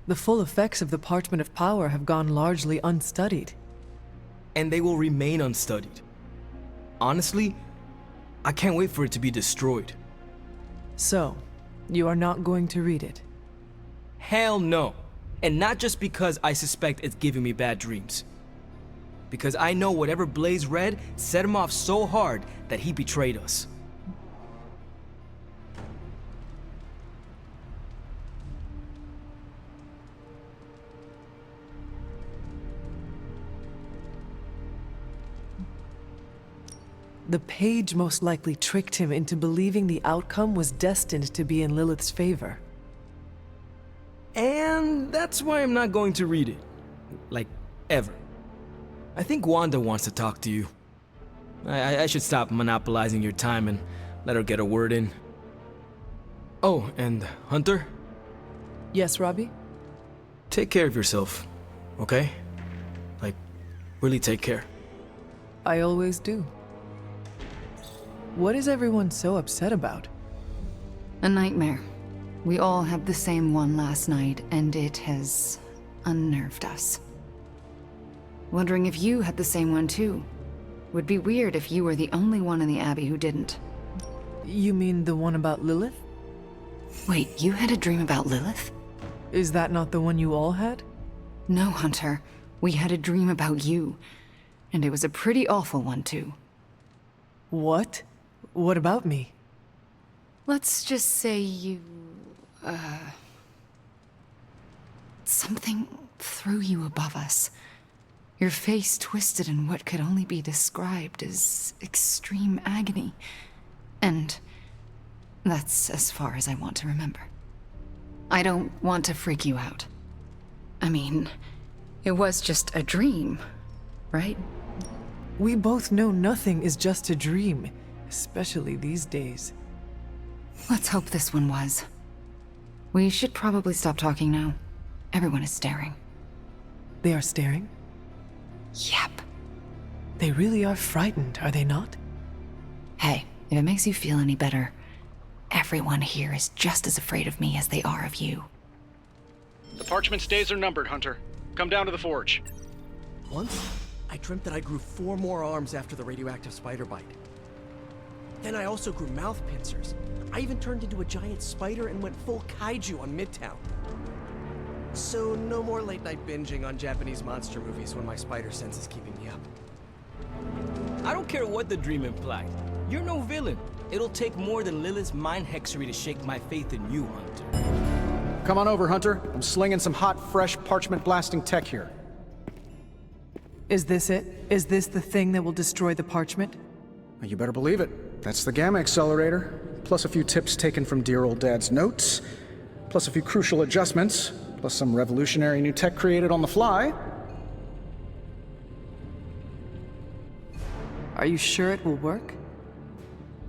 The full effects of the Parchment of Power have gone largely unstudied. And they will remain unstudied. Honestly, I can't wait for it to be destroyed. So, you are not going to read it? Hell no. And not just because I suspect it's giving me bad dreams. Because I know whatever Blaze read set him off so hard that he betrayed us. The page most likely tricked him into believing the outcome was destined to be in Lilith's favor. And that's why I'm not going to read it. Like, ever. I think Wanda wants to talk to you. I should stop monopolizing your time and let her get a word in. Oh, and Hunter? Yes, Robbie? Take care of yourself, okay? Like, really take care. I always do. What is everyone so upset about? A nightmare. We all had the same one last night, and it has unnerved us. Wondering if you had the same one too. Would be weird if you were the only one in the Abbey who didn't. You mean the one about Lilith? Wait, you had a dream about Lilith? Is that not the one you all had? No, Hunter. We had a dream about you. And it was a pretty awful one too. What? What about me? Let's just say you... something threw you above us. Your face twisted in what could only be described as extreme agony. And that's as far as I want to remember. I don't want to freak you out. I mean, it was just a dream, right? We both know nothing is just a dream, especially these days. Let's hope this one was. We should probably stop talking now. Everyone is staring. They are staring? Yep. They really are frightened, are they not? Hey, if it makes you feel any better, everyone here is just as afraid of me as they are of you. The parchment's days are numbered, Hunter. Come down to the forge. Once, I dreamt that I grew 4 more arms after the radioactive spider bite. Then I also grew mouth pincers. I even turned into a giant spider and went full kaiju on Midtown. So no more late night binging on Japanese monster movies when my spider sense is keeping me up. I don't care what the dream implied. You're no villain. It'll take more than Lilith's mind hexery to shake my faith in you, Hunter. Come on over, Hunter. I'm slinging some hot, fresh parchment blasting tech here. Is this it? Is this the thing that will destroy the parchment? You better believe it. That's the Gamma Accelerator, plus a few tips taken from dear old Dad's notes, plus a few crucial adjustments, plus some revolutionary new tech created on the fly. Are you sure it will work?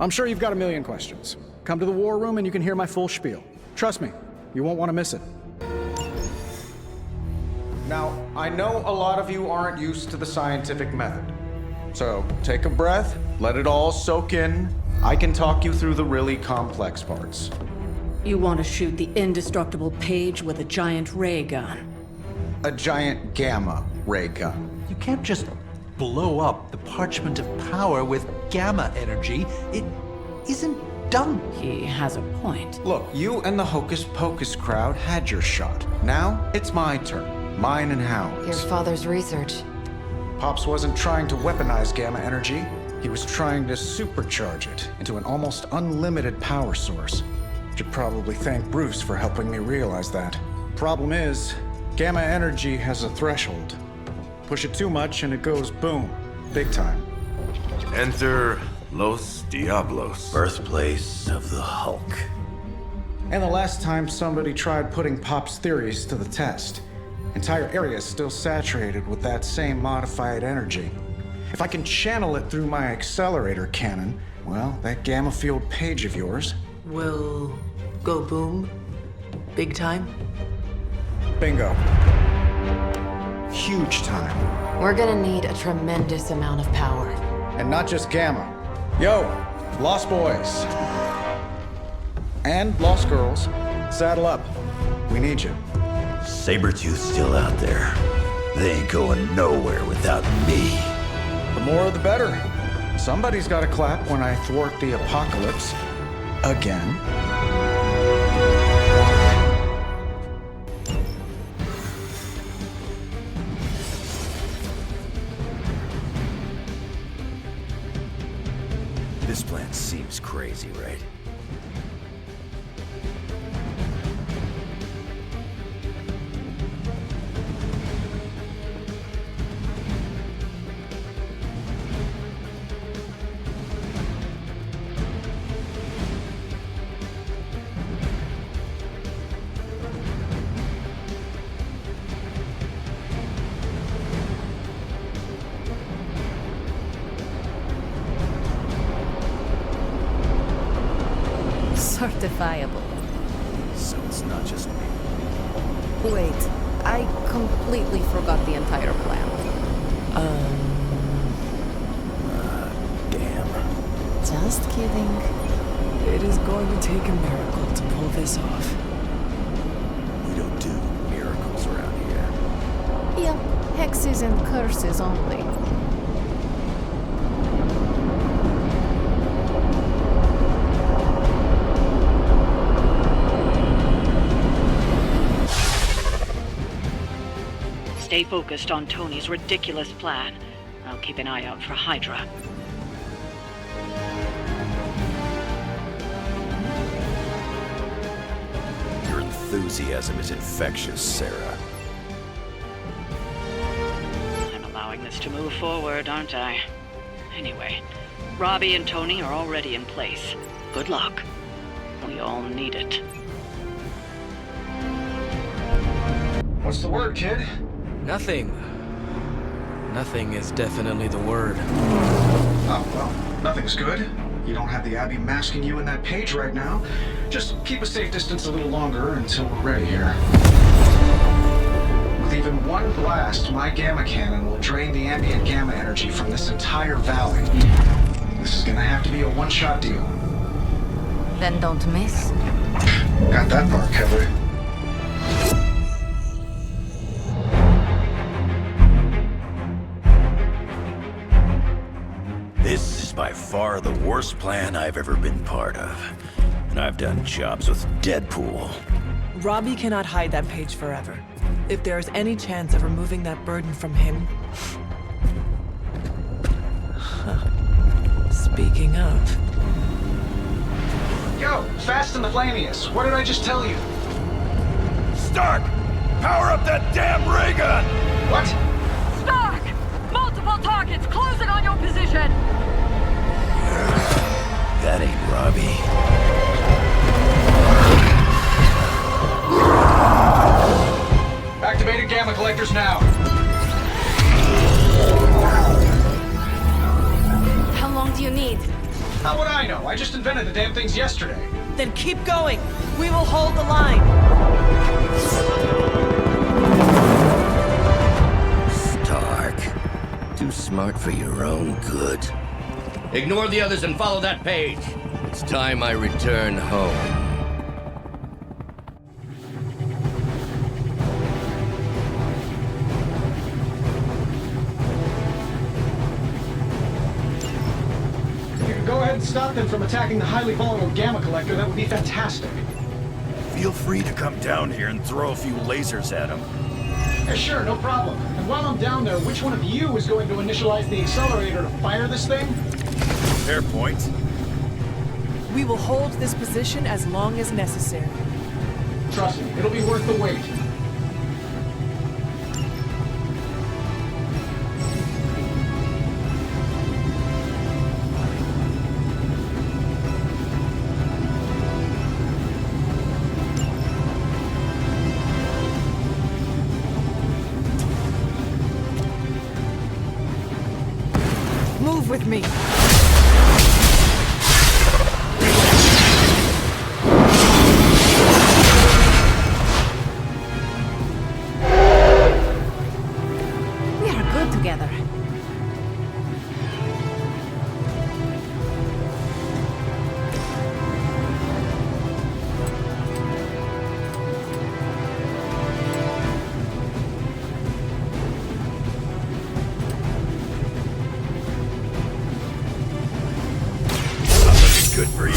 I'm sure you've got a million questions. Come to the war room and you can hear my full spiel. Trust me, you won't want to miss it. Now, I know a lot of you aren't used to the scientific method. So, take a breath, let it all soak in. I can talk you through the really complex parts. You want to shoot the indestructible Page with a giant ray gun. A giant gamma ray gun. You can't just blow up the Parchment of Power with gamma energy. It isn't done. He has a point. Look, you and the Hocus Pocus crowd had your shot. Now, it's my turn. Mine and Howard's. Your father's research. Pops wasn't trying to weaponize gamma energy. He was trying to supercharge it into an almost unlimited power source. Should probably thank Bruce for helping me realize that. Problem is, gamma energy has a threshold. Push it too much and it goes boom. Big time. Enter Los Diablos. Birthplace of the Hulk. And the last time somebody tried putting Pop's theories to the test, entire areas still saturated with that same modified energy. If I can channel it through my accelerator cannon, well, that gamma field Page of yours will go boom? Big time? Bingo. Huge time. We're gonna need a tremendous amount of power. And not just gamma. Yo, Lost Boys. And Lost Girls, saddle up. We need you. Sabretooth's still out there. They ain't going nowhere without me. The more the better. Somebody's gotta clap when I thwart the apocalypse. Again. This plan seems crazy, right? Certifiable. So it's not just me. Wait, I completely forgot the entire plan. Damn. Just kidding. It is going to take a miracle to pull this off. We don't do miracles around here. Yeah, hexes and curses only. Stay focused on Tony's ridiculous plan. I'll keep an eye out for Hydra. Your enthusiasm is infectious, Sarah. I'm allowing this to move forward, aren't I? Anyway, Robbie and Tony are already in place. Good luck. We all need it. What's the word, kid? Nothing. Nothing is definitely the word. Oh, well, nothing's good. You don't have the Abbey masking you in that Page right now. Just keep a safe distance a little longer until we're ready here. With even one blast, my gamma cannon will drain the ambient gamma energy from this entire valley. This is gonna have to be a one-shot deal. Then don't miss. Got that part covered. This is by far the worst plan I've ever been part of. And I've done jobs with Deadpool. Robbie cannot hide that Page forever. If there is any chance of removing that burden from him... Speaking of... Yo, Fast and the Flamius, what did I just tell you? Stark! Power up that damn ray gun! What? Stark! Multiple targets closing on your position! That ain't Robbie. Activated gamma collectors now. How long do you need? How would I know? I just invented the damn things yesterday. Then keep going. We will hold the line. Stark. Too smart for your own good. Ignore the others and follow that Page. It's time I return home. stop them from attacking the highly vulnerable Gamma Collector, that would be fantastic. Feel free to come down here and throw a few lasers at him. Yeah, sure, no problem. And while I'm down there, which one of you is going to initialize the accelerator to fire this thing? Fair point. We will hold this position as long as necessary. Trust me, it'll be worth the wait. Move with me. We are good together. Good for you.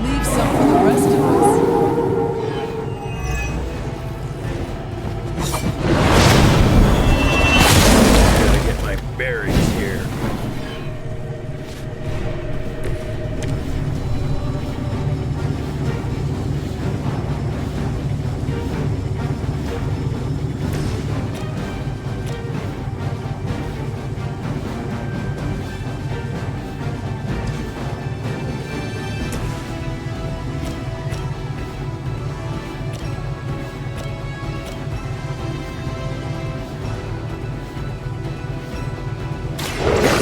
Leave some for the rest of us. Gotta get my bearings here.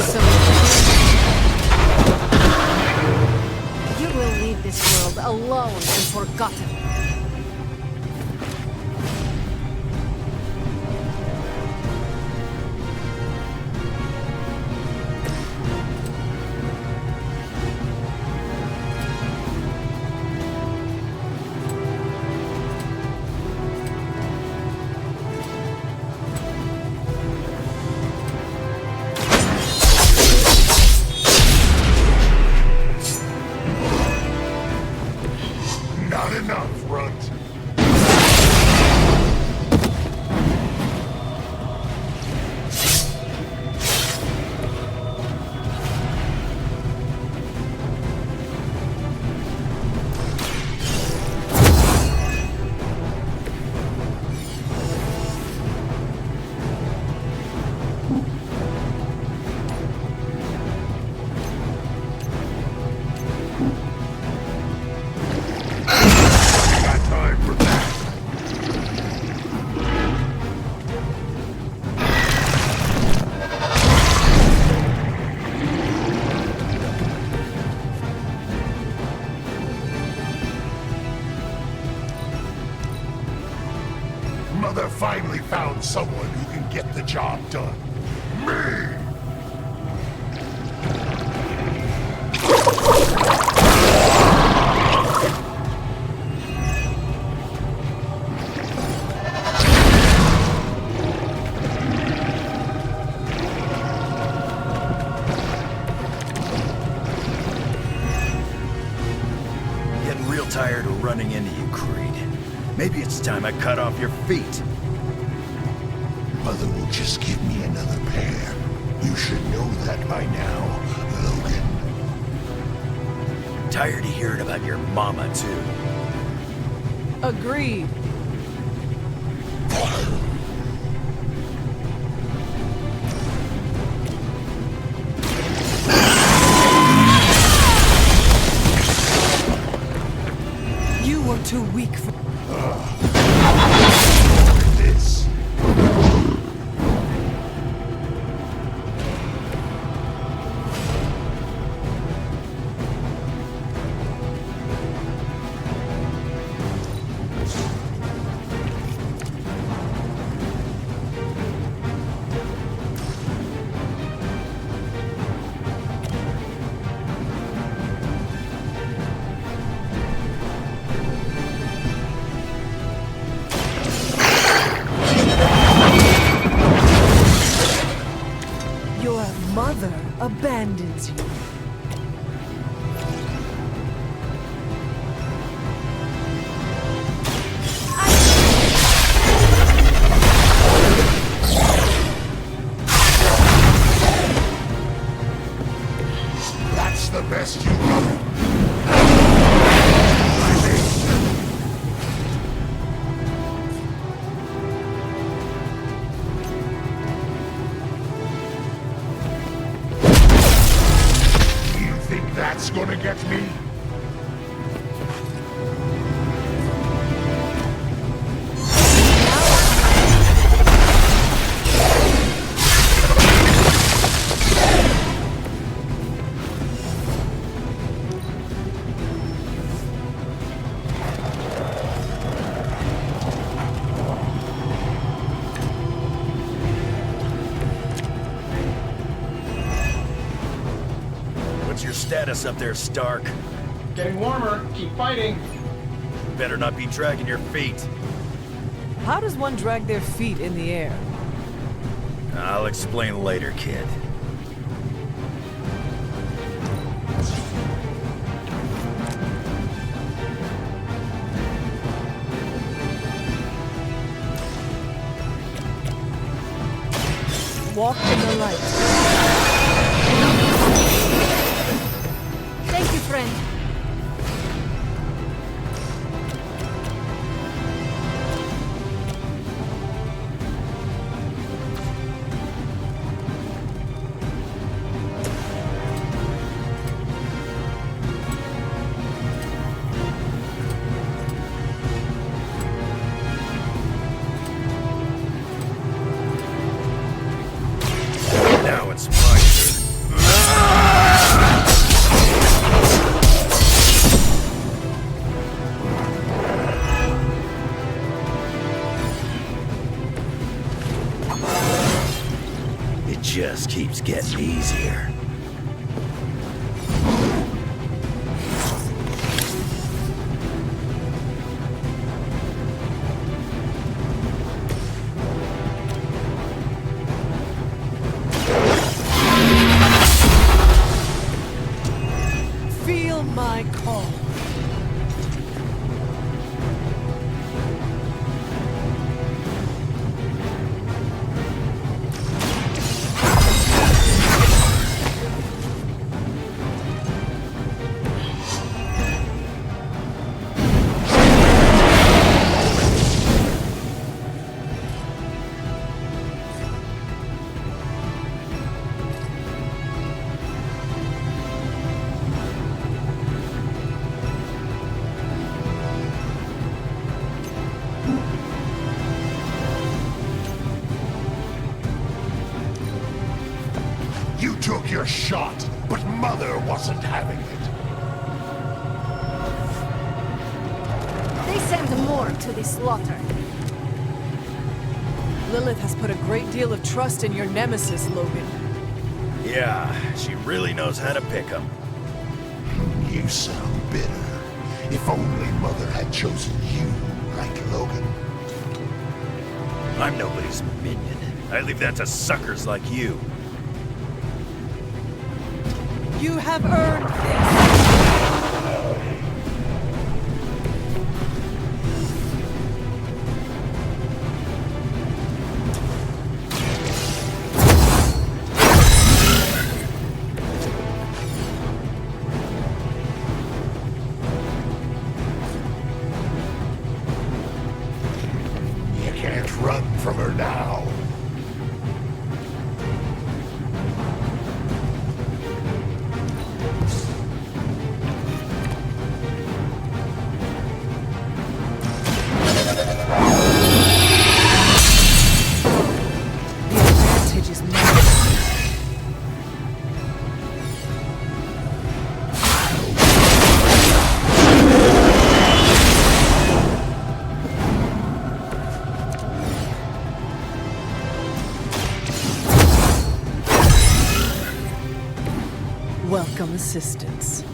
So you will leave this world alone and forgotten. Not enough, Runt. Got time for that. Mother finally found someone who can get the job done. Me! Getting real tired of running into you, Creed. Maybe it's time I cut off your feet. Mother will just give me another pair. You should know that by now, Logan. Tired of hearing about your mama, too. Agreed. You were too weak for this. mother abandons you. That's the best you got. You think that's gonna get me? What's your status up there, Stark? Getting warmer. Keep fighting. Better not be dragging your feet. How does one drag their feet in the air? I'll explain later, kid. Walk in the light. Thank you, friend. Now it's my turn. It just keeps getting easier. Feel my call. You took your shot, but Mother wasn't having it. They send more to the slaughter. Lilith has put a great deal of trust in your nemesis, Logan. Yeah, she really knows how to pick 'em. You sound bitter. If only Mother had chosen you, like Logan. I'm nobody's minion. I leave that to suckers like you. You have earned this. You can't run from her now. The advantage is mine. Welcome assistance.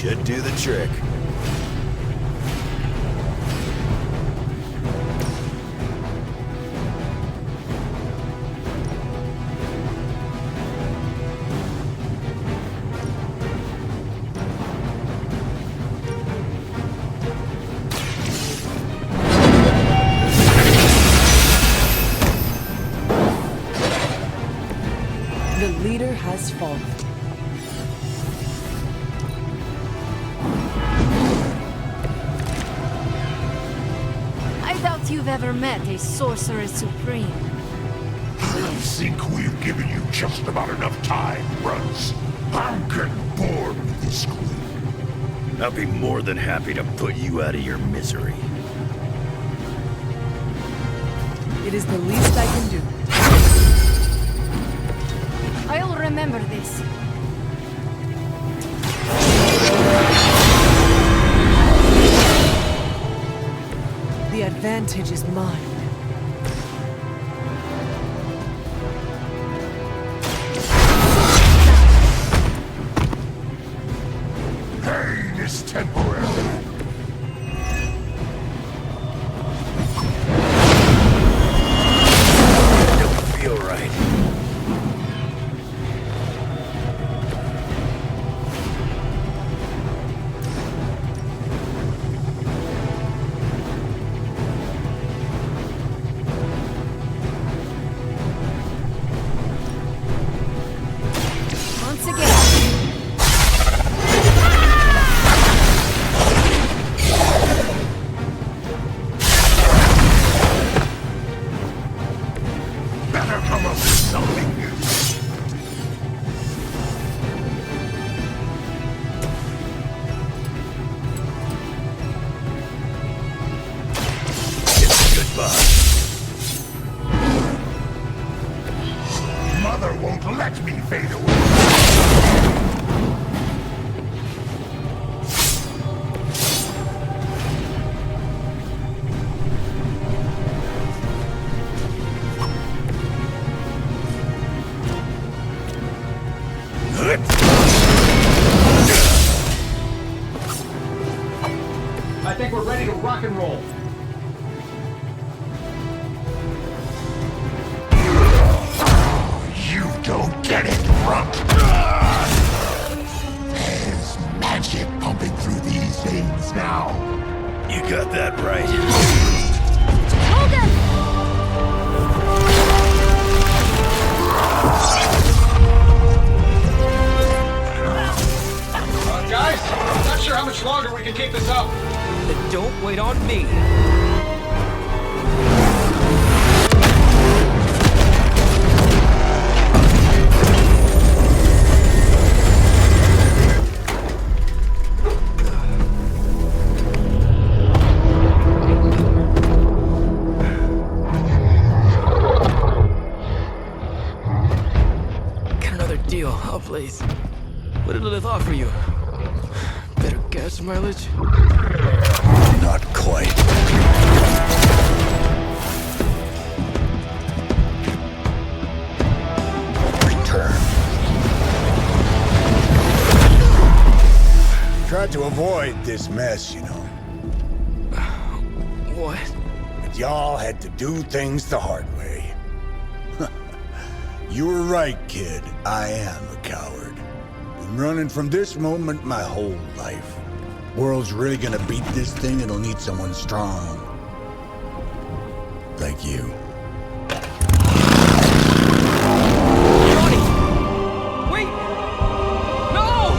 Should do the trick. The leader has fallen. I doubt you've ever met a Sorcerer Supreme. I think we've given you just about enough time, Runs. I'm getting bored with this queen. I'll be more than happy to put you out of your misery. It is the least I can do. I'll remember this. The advantage is mine. Pain is temporary. Don't feel right. Once again. Better come up with something new. Goodbye. Mother won't let me fade away. I think we're ready to rock and roll. You don't get it, Rump. There's magic pumping through these veins now. You got that right. Hold him! Guys, I'm not sure how much longer we can keep this up. Then don't wait on me. Get another deal, oh please. What did Lilith offer you? Better gas mileage? Not quite. Return. Tried to avoid this mess, you know. What? But y'all had to do things the hard way. You were right, kid. I am a coward. Been running from this moment my whole life. World's really gonna beat this thing, it'll need someone strong. Like you. Johnny! Wait! No!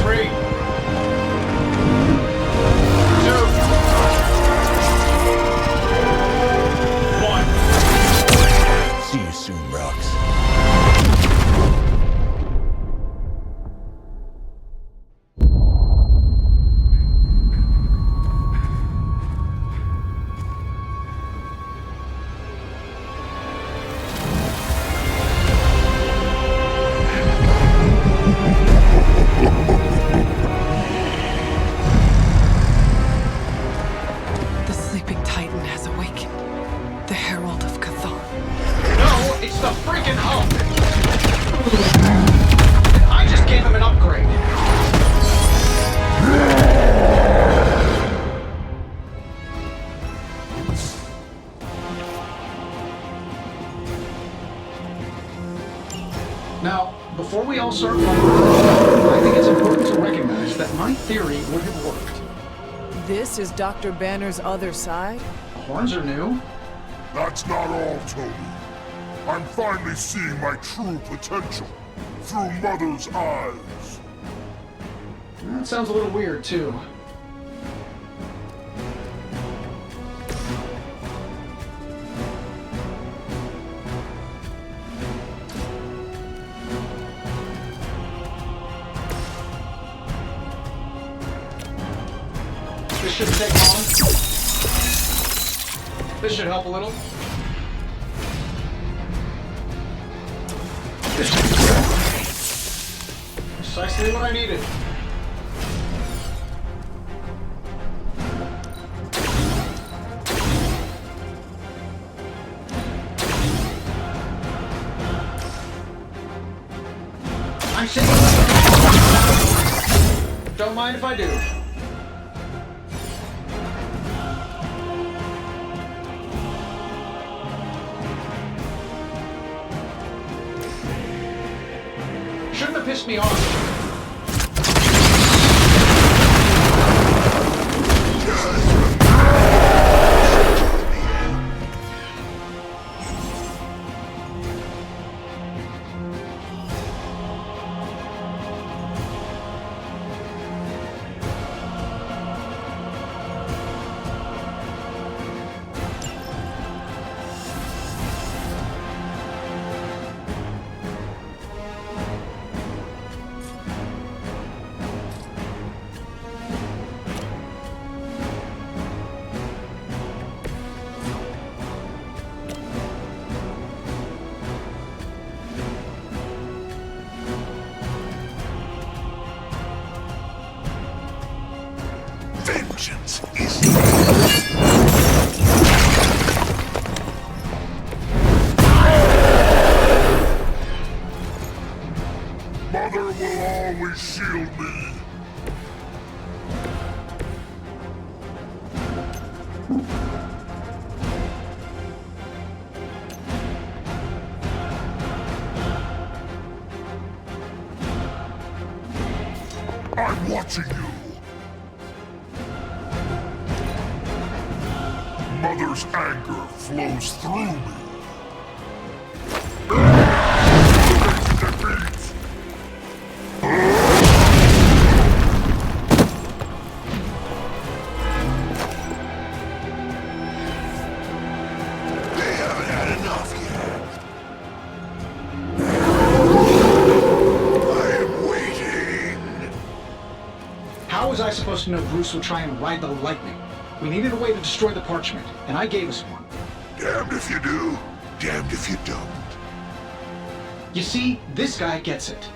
3, 2, 1. See you soon, Rox. before we all start fighting, I think it's important to recognize that my theory would have worked. This is Dr. Banner's other side? The horns are new. That's not all, Tony. I'm finally seeing my true potential through Mother's eyes. That sounds a little weird, too. This shouldn't take long. This should help a little. Precisely what I needed. I'm shaking. Don't mind if I do. Shouldn't have pissed me off. Vengeance is Mother will always shield me. I'm watching you. Mother's anger flows through me. They haven't had enough yet. I am waiting. How was I supposed to know Bruce would try and ride the lightning? We needed a way to destroy the parchment, and I gave us one. Damned if you do, damned if you don't. You see, this guy gets it.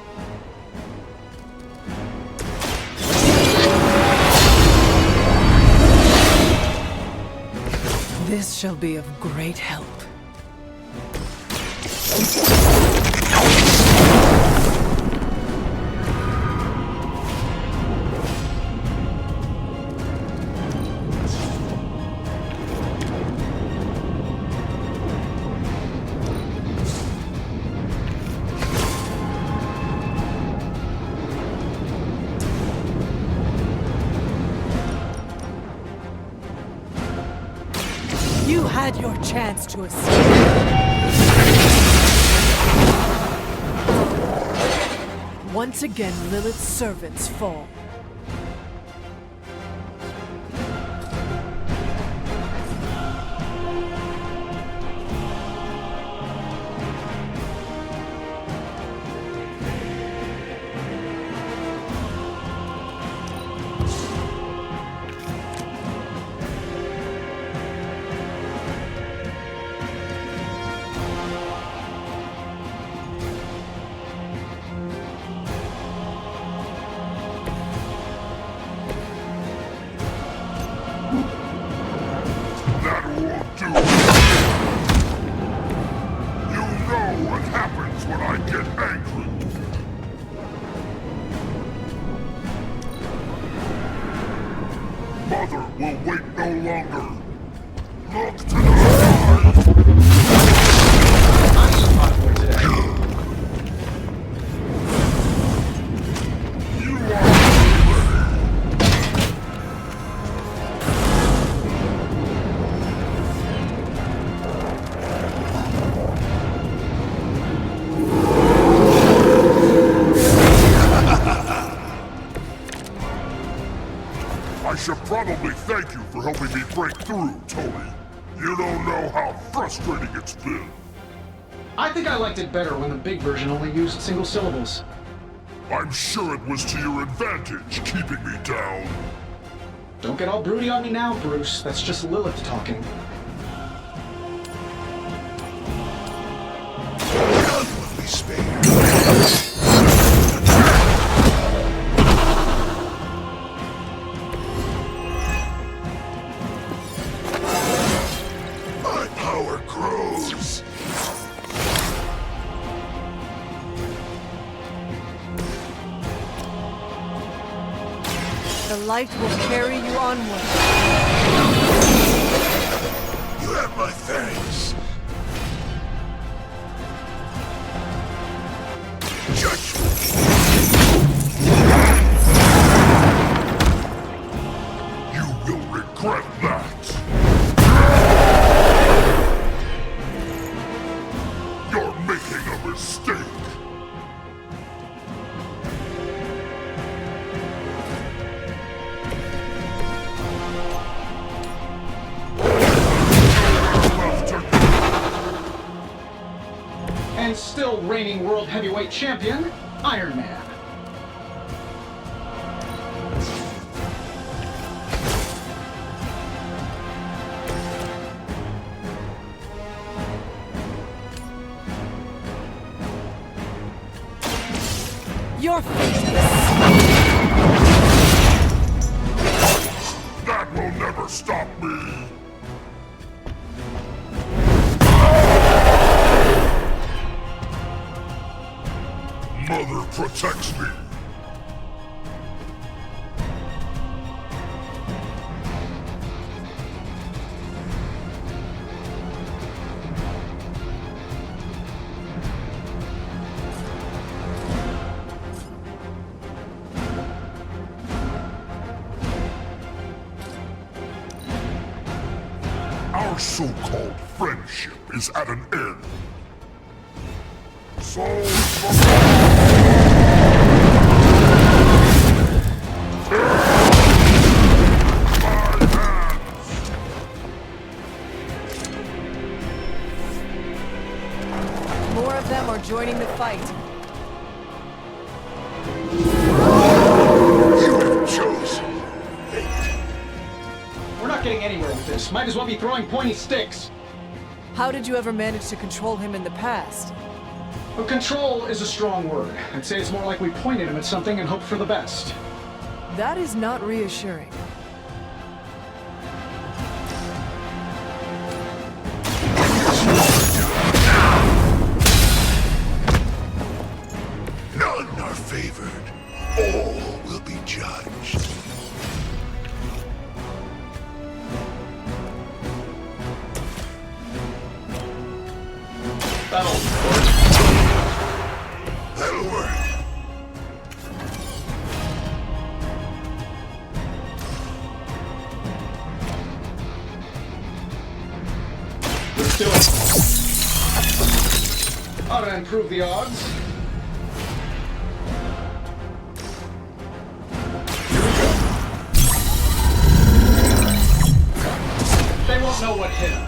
This shall be of great help. You had your chance to escape. Once again, Lilith's servants fall. That won't do. You know what happens when I get angry. Mother will wait no longer. Look to the sky. I'm so popular today. probably thank you for helping me break through, Tony. You don't know how frustrating it's been. I think I liked it better when the big version only used single syllables. I'm sure it was to your advantage keeping me down. Don't get all broody on me now, Bruce. That's just Lilith talking. None will be spared. My power grows. The light will carry you onward. You have my thanks. You will regret that. You're making a mistake. And still reigning world heavyweight champion, Iron Man. Your fate. That will never stop me. Mother protects me. Our so-called friendship is at an end. So... More of them are joining the fight. You have chosen fate. We're not getting anywhere with this. Might as well be throwing pointy sticks. How did you ever manage to control him in the past? Well, control is a strong word. I'd say it's more like we pointed him at something and hoped for the best. That is not reassuring. None are favored. All will be judged. That'll work. Let's do it. Ought to improve the odds. They won't know what hit him.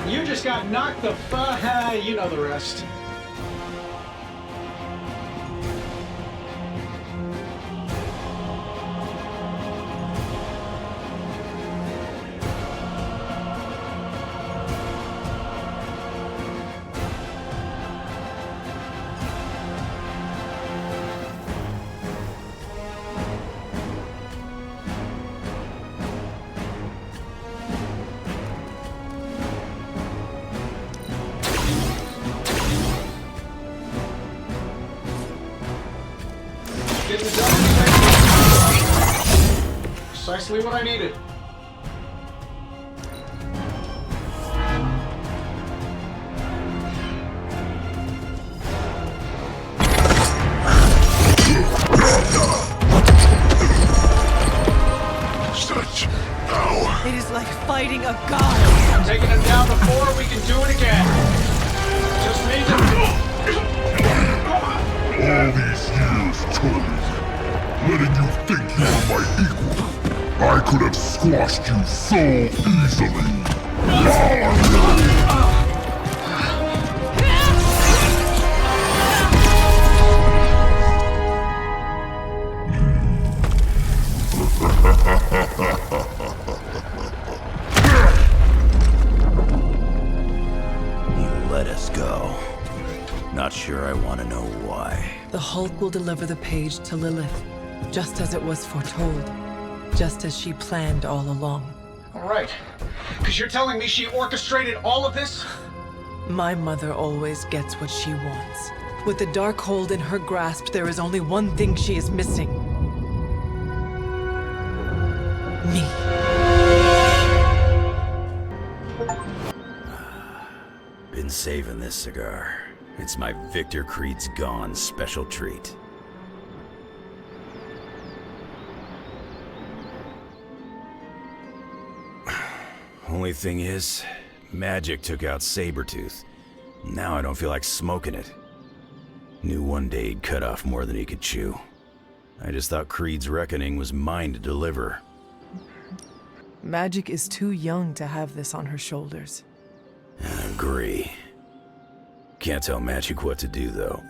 You just got knocked the you know the rest. Getting the job. Precisely what I needed. like fighting a god. I'm taking him down before we can do it again. Just need to... All these years, Tony, letting you think you were my equal. I could have squashed you so easily. You let us go. Not sure I want to know why. The Hulk will deliver the page to Lilith, just as it was foretold, just as she planned all along. All right. Because you're telling me she orchestrated all of this? My mother always gets what she wants. With the Darkhold in her grasp, there is only one thing she is missing. Me. Been saving this cigar. It's my Victor Creed's Gone special treat. Only thing is, magic took out Sabretooth. Now I don't feel like smoking it. Knew one day he'd cut off more than he could chew. I just thought Creed's reckoning was mine to deliver. Magic is too young to have this on her shoulders. Agree. Can't tell Magic what to do, though.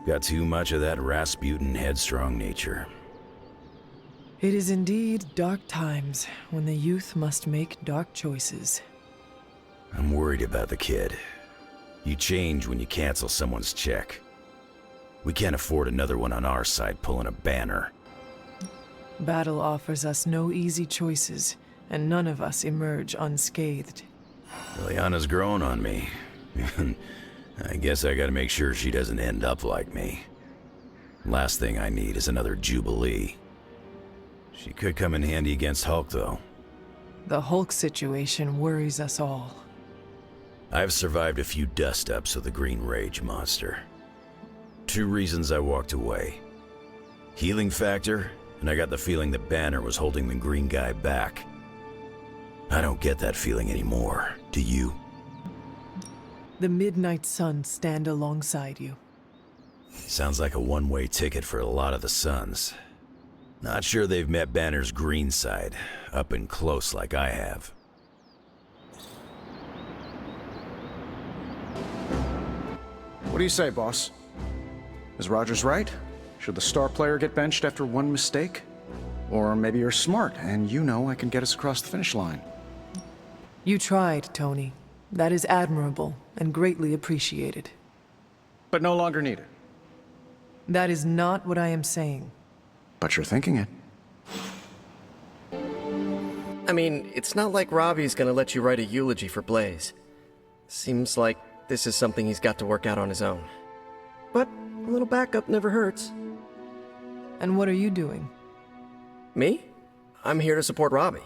Got too much of that Rasputin headstrong nature. It is indeed dark times when the youth must make dark choices. I'm worried about the kid. You change when you cancel someone's check. We can't afford another one on our side pulling a banner. Battle offers us no easy choices, and none of us emerge unscathed. Liliana's growing on me. I guess I gotta make sure she doesn't end up like me. Last thing I need is another Jubilee. She could come in handy against Hulk, though. The Hulk situation worries us all. I've survived a few dust-ups with the Green Rage monster. 2 reasons I walked away. Healing factor, and I got the feeling that Banner was holding the green guy back. I don't get that feeling anymore, do you? The Midnight Suns stand alongside you. Sounds like a one-way ticket for a lot of the Suns. Not sure they've met Banner's green side, up and close like I have. What do you say, boss? Is Rogers right? Should the star player get benched after one mistake? Or maybe you're smart, and you know I can get us across the finish line. You tried, Tony. That is admirable and greatly appreciated. But no longer needed. That is not what I am saying. But you're thinking it. I mean, it's not like Robbie's gonna let you write a eulogy for Blaze. Seems like this is something he's got to work out on his own. But a little backup never hurts. And what are you doing? Me? I'm here to support Robbie.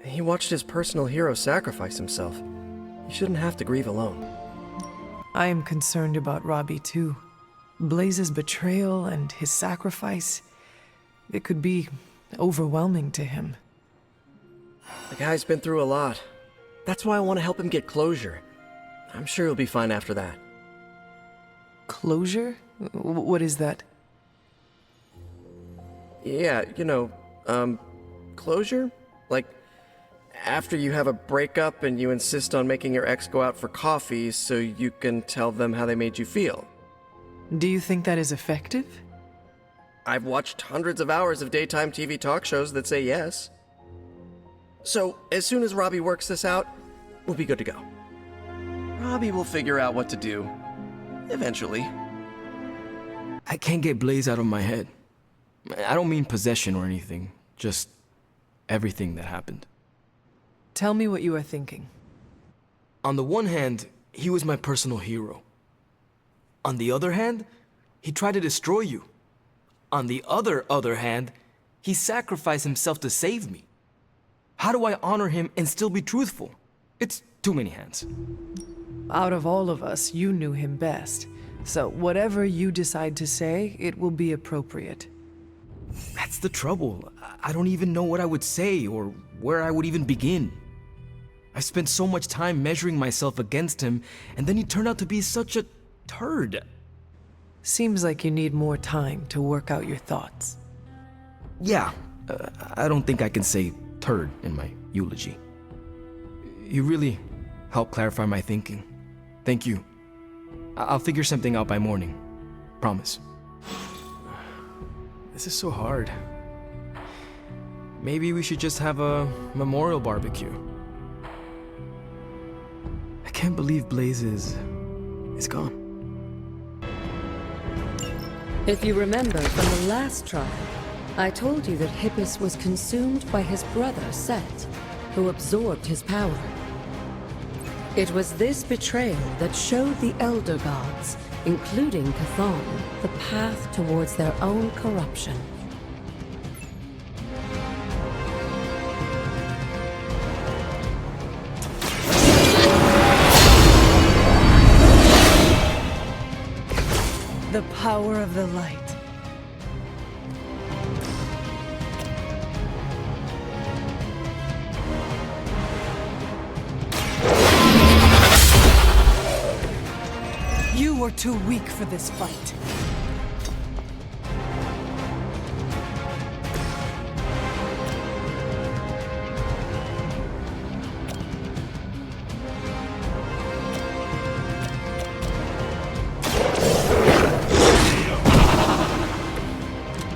He watched his personal hero sacrifice himself. He shouldn't have to grieve alone. I am concerned about Robbie too. Blaze's betrayal and his sacrifice, it could be overwhelming to him. The guy's been through a lot. That's why I want to help him get closure. I'm sure he'll be fine after that. Closure? What is that? Yeah, closure? Like, after you have a breakup and you insist on making your ex go out for coffee so you can tell them how they made you feel. Do you think that is effective? I've watched hundreds of hours of daytime TV talk shows that say yes. So, as soon as Robbie works this out, we'll be good to go. Robbie will figure out what to do. Eventually. I can't get Blaze out of my head. I don't mean possession or anything, just everything that happened. Tell me what you are thinking. On the one hand, he was my personal hero. On the other hand, he tried to destroy you. On the other hand, he sacrificed himself to save me. How do I honor him and still be truthful? It's too many hands. Out of all of us, you knew him best. So whatever you decide to say, it will be appropriate. That's the trouble. I don't even know what I would say or where I would even begin. I spent so much time measuring myself against him, and then he turned out to be such a turd. Seems like you need more time to work out your thoughts. Yeah, I don't think I can say turd in my eulogy. You really helped clarify my thinking. Thank you. I'll figure something out by morning. Promise. This is so hard. Maybe we should just have a memorial barbecue. I can't believe Blaze is gone. If you remember from the last trial, I told you that Hippus was consumed by his brother Set, who absorbed his power. It was this betrayal that showed the Elder Gods, including Chthon, the path towards their own corruption. The power of the light. You were too weak for this fight.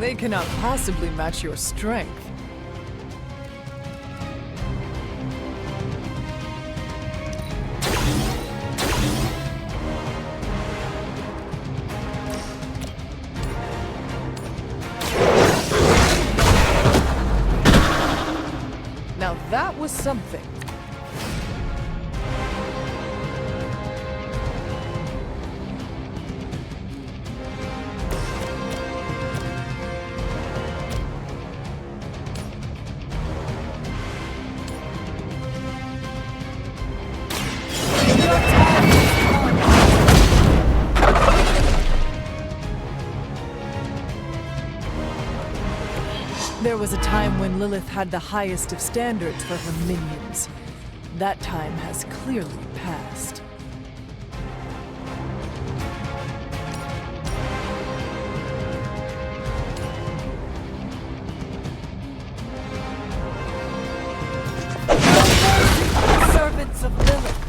They cannot possibly match your strength. Now that was something. There was a time when Lilith had the highest of standards for her minions. That time has clearly passed. Servants of Lilith.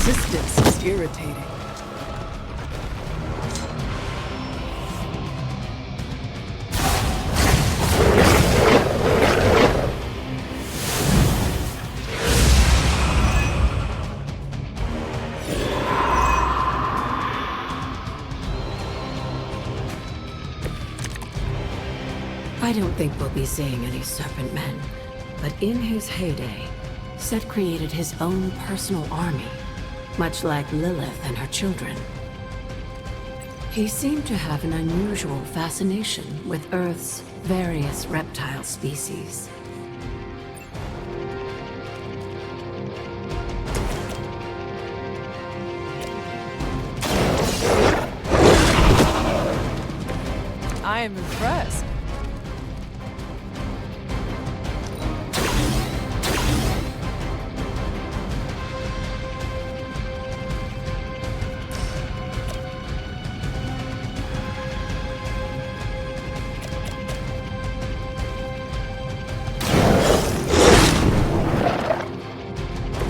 Persistence is irritating. I don't think we'll be seeing any Serpent Men, but in his heyday, Set created his own personal army, much like Lilith and her children. He seemed to have an unusual fascination with Earth's various reptile species. I am impressed.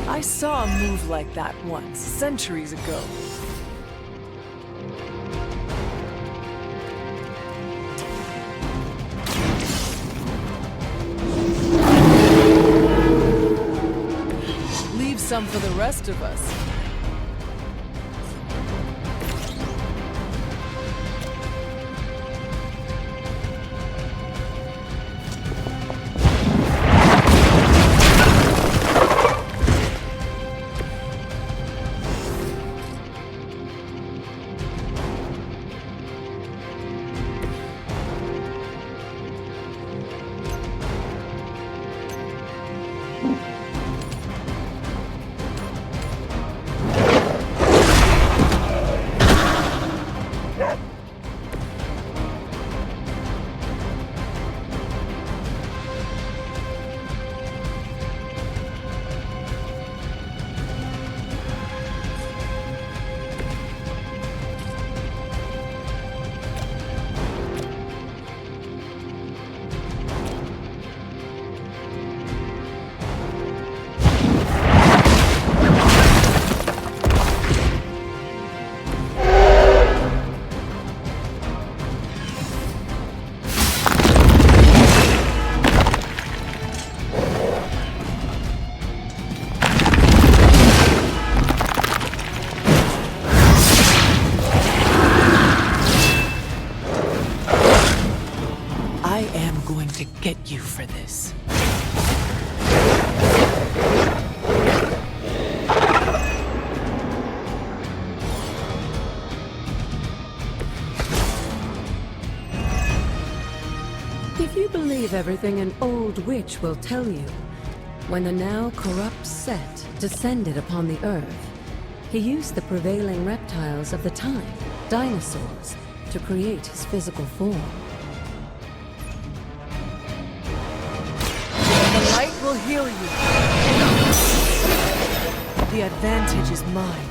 I saw a move like that once, centuries ago. Leave some for the rest of us. To get you for this. If you believe everything an old witch will tell you, when the now corrupt Set descended upon the Earth, he used the prevailing reptiles of the time, dinosaurs, to create his physical form. The light will heal you. The advantage is mine.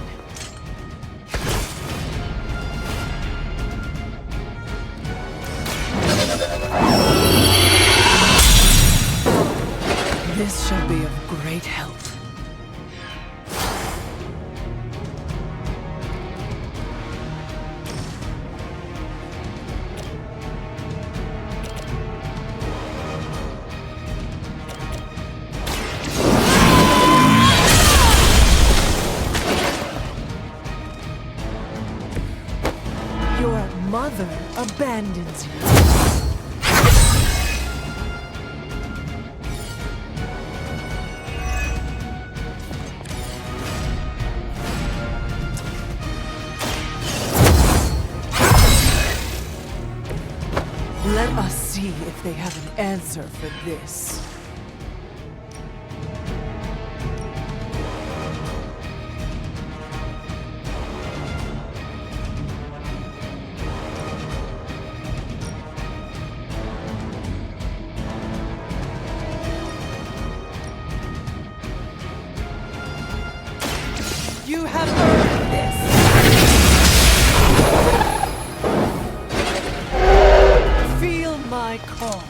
This shall be of great help. Your mother abandons you. Let us see if they have an answer for this. You have earned this. Feel my call.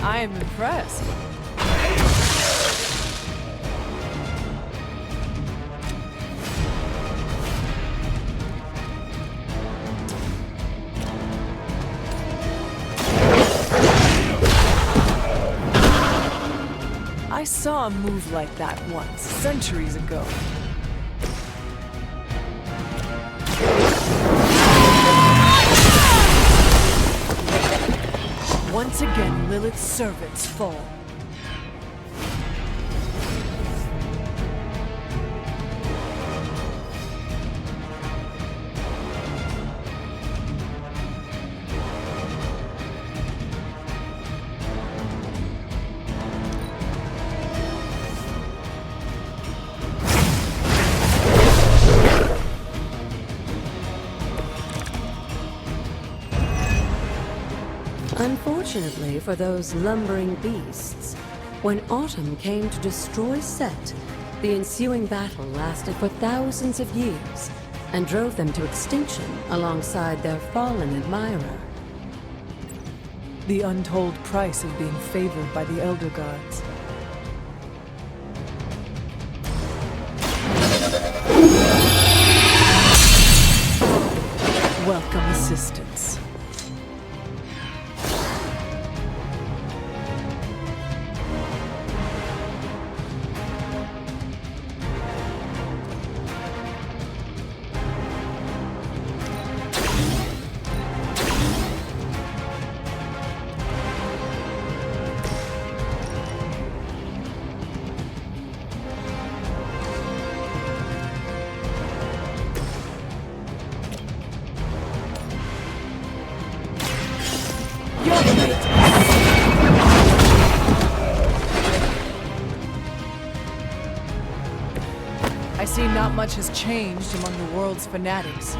I am impressed. I saw a move like that once, centuries ago. Once again, Lilith's servants fall. Unfortunately for those lumbering beasts, when autumn came to destroy Set, the ensuing battle lasted for thousands of years and drove them to extinction alongside their fallen admirer. The untold price of being favored by the Elder Gods. I see not much has changed among the world's fanatics.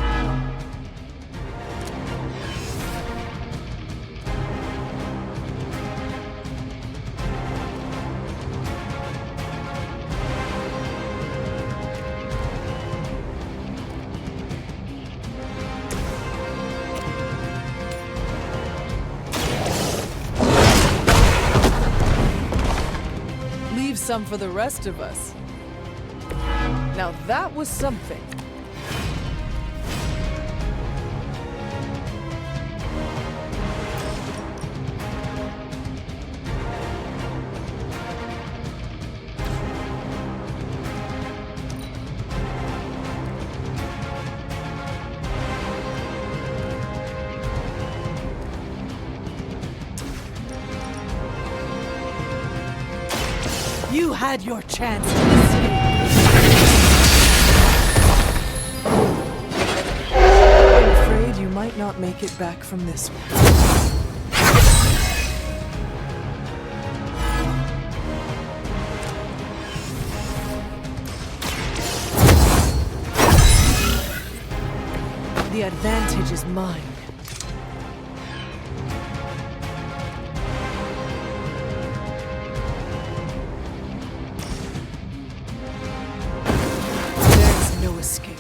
Leave some for the rest of us. Now that was something. You had your chance to escape. I'm afraid you might not make it back from this one. The advantage is mine. There's no escape.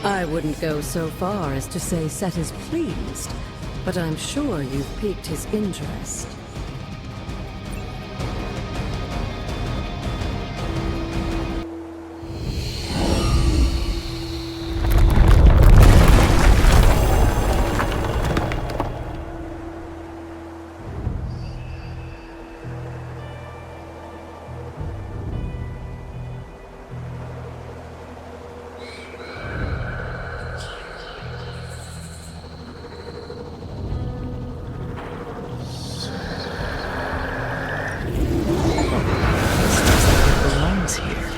I wouldn't go so far as to say Set is pleased, but I'm sure you've piqued his interest. Belongs here.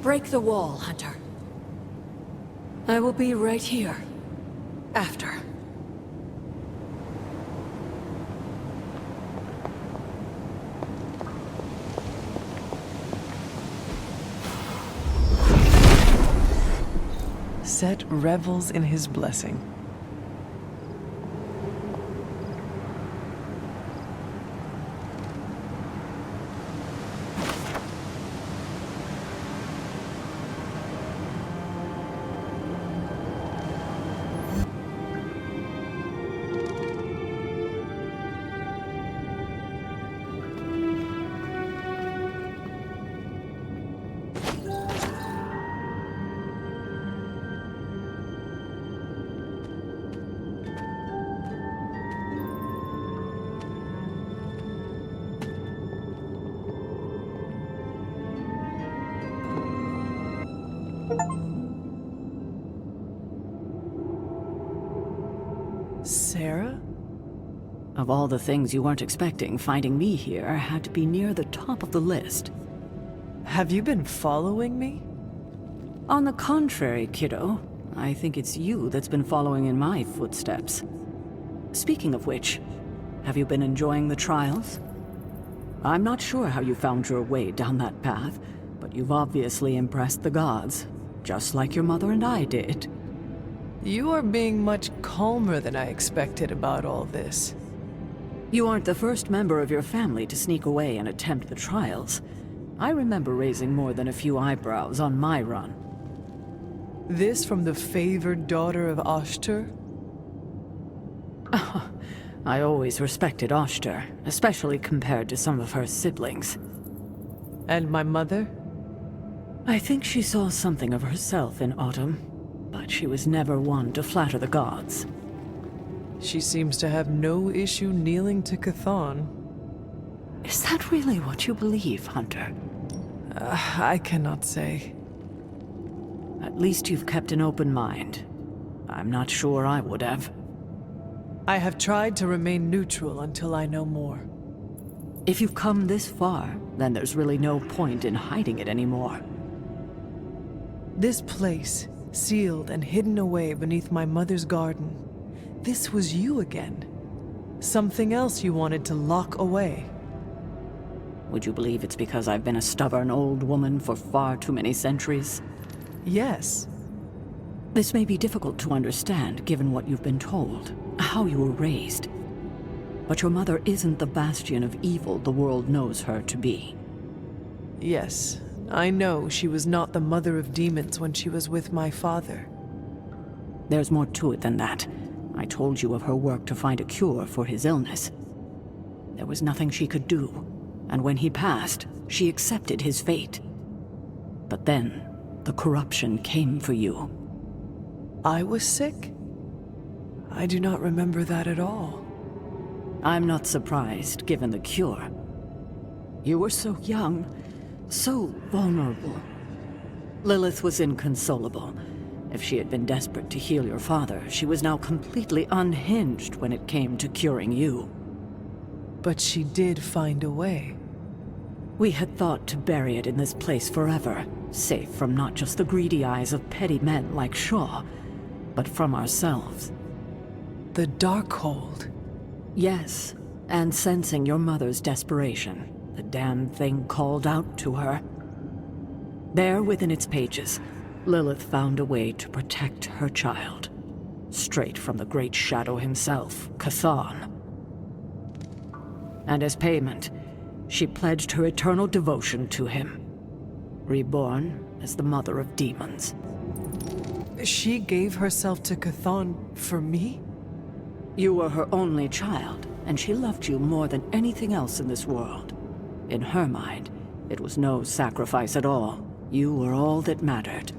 Break the wall, Hunter. I will be right here. After. Set revels in his blessing. Of all the things you weren't expecting, finding me here had to be near the top of the list. Have you been following me? On the contrary, kiddo, I think it's you that's been following in my footsteps. Speaking of which, have you been enjoying the trials? I'm not sure how you found your way down that path, but you've obviously impressed the gods, just like your mother and I did. You are being much calmer than I expected about all this. You aren't the first member of your family to sneak away and attempt the trials. I remember raising more than a few eyebrows on my run. This from the favored daughter of Oshter? I always respected Oshter, especially compared to some of her siblings. And my mother? I think she saw something of herself in Autumn, but she was never one to flatter the gods. She seems to have no issue kneeling to Chthon. Is that really what you believe, Hunter? I cannot say. At least you've kept an open mind. I'm not sure I would have. I have tried to remain neutral until I know more. If you've come this far, then there's really no point in hiding it anymore. This place, sealed and hidden away beneath my mother's garden, this was you again. Something else you wanted to lock away. Would you believe it's because I've been a stubborn old woman for far too many centuries? Yes. This may be difficult to understand given what you've been told, how you were raised. But your mother isn't the bastion of evil the world knows her to be. Yes, I know she was not the mother of demons when she was with my father. There's more to it than that. I told you of her work to find a cure for his illness. There was nothing she could do, and when he passed, she accepted his fate. But then, the corruption came for you. I was sick? I do not remember that at all. I'm not surprised, given the cure. You were so young, so vulnerable. Lilith was inconsolable. If she had been desperate to heal your father, she was now completely unhinged when it came to curing you. But she did find a way. We had thought to bury it in this place forever, safe from not just the greedy eyes of petty men like Shaw, but from ourselves. The Darkhold. Yes, and sensing your mother's desperation, the damned thing called out to her. There within its pages, Lilith found a way to protect her child, straight from the Great Shadow himself, Chthon. And as payment, she pledged her eternal devotion to him, reborn as the mother of demons. She gave herself to Chthon for me? You were her only child, and she loved you more than anything else in this world. In her mind, it was no sacrifice at all. You were all that mattered.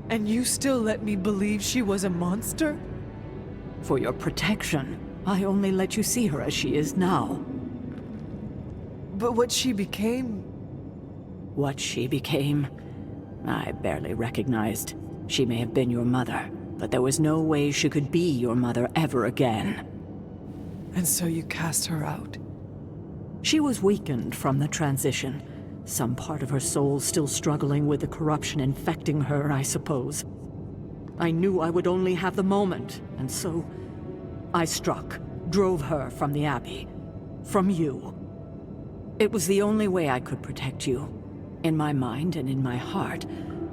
And you still let me believe she was a monster? For your protection, I only let you see her as she is now. But what she became... What she became, I barely recognized. She may have been your mother, but there was no way she could be your mother ever again. And so you cast her out? She was weakened from the transition. Some part of her soul still struggling with the corruption infecting her, I suppose. I knew I would only have the moment, and so I struck, drove her from the Abbey, from you. It was the only way I could protect you. In my mind and in my heart,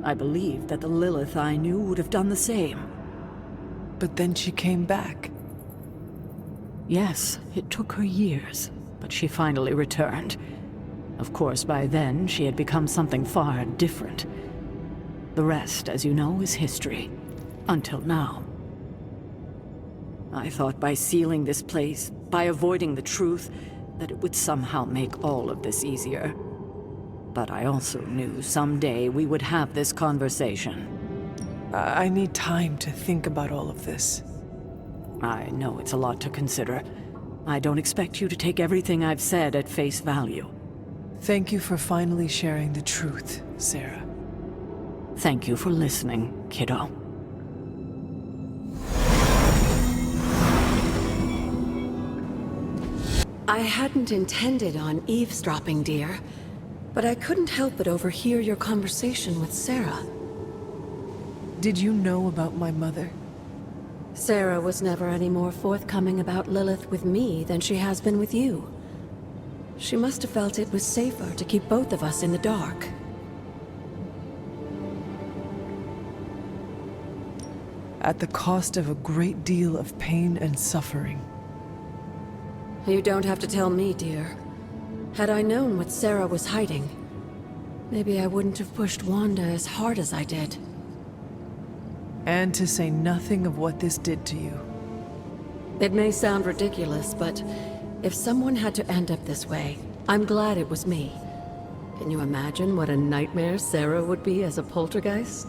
I believed that the Lilith I knew would have done the same. But then she came back. Yes, it took her years, but she finally returned. Of course, by then, she had become something far different. The rest, as you know, is history. Until now. I thought by sealing this place, by avoiding the truth, that it would somehow make all of this easier. But I also knew someday we would have this conversation. I need time to think about all of this. I know it's a lot to consider. I don't expect you to take everything I've said at face value. Thank you for finally sharing the truth, Sarah. Thank you for listening, kiddo. I hadn't intended on eavesdropping, dear, but I couldn't help but overhear your conversation with Sarah. Did you know about my mother? Sarah was never any more forthcoming about Lilith with me than she has been with you. She must have felt it was safer to keep both of us in the dark. At the cost of a great deal of pain and suffering. You don't have to tell me, dear. Had I known what Sarah was hiding, maybe I wouldn't have pushed Wanda as hard as I did. And to say nothing of what this did to you. It may sound ridiculous, but if someone had to end up this way, I'm glad it was me. Can you imagine what a nightmare Sarah would be as a poltergeist?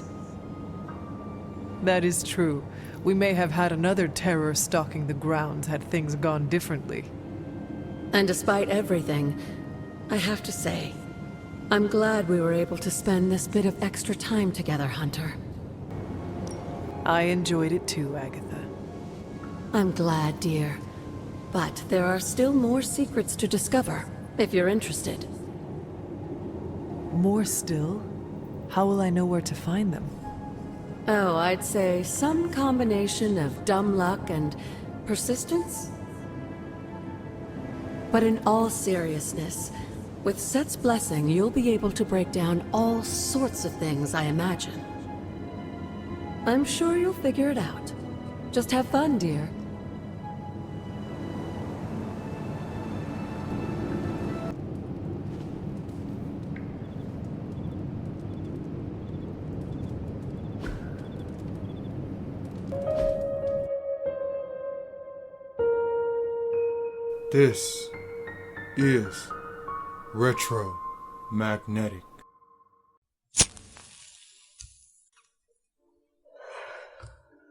That is true. We may have had another terror stalking the grounds had things gone differently. And despite everything, I have to say, I'm glad we were able to spend this bit of extra time together, Hunter. I enjoyed it too, Agatha. I'm glad, dear. But there are still more secrets to discover, if you're interested. More still? How will I know where to find them? Oh, I'd say some combination of dumb luck and persistence? But in all seriousness, with Set's blessing, you'll be able to break down all sorts of things, I imagine. I'm sure you'll figure it out. Just have fun, dear. This is retromagnetic.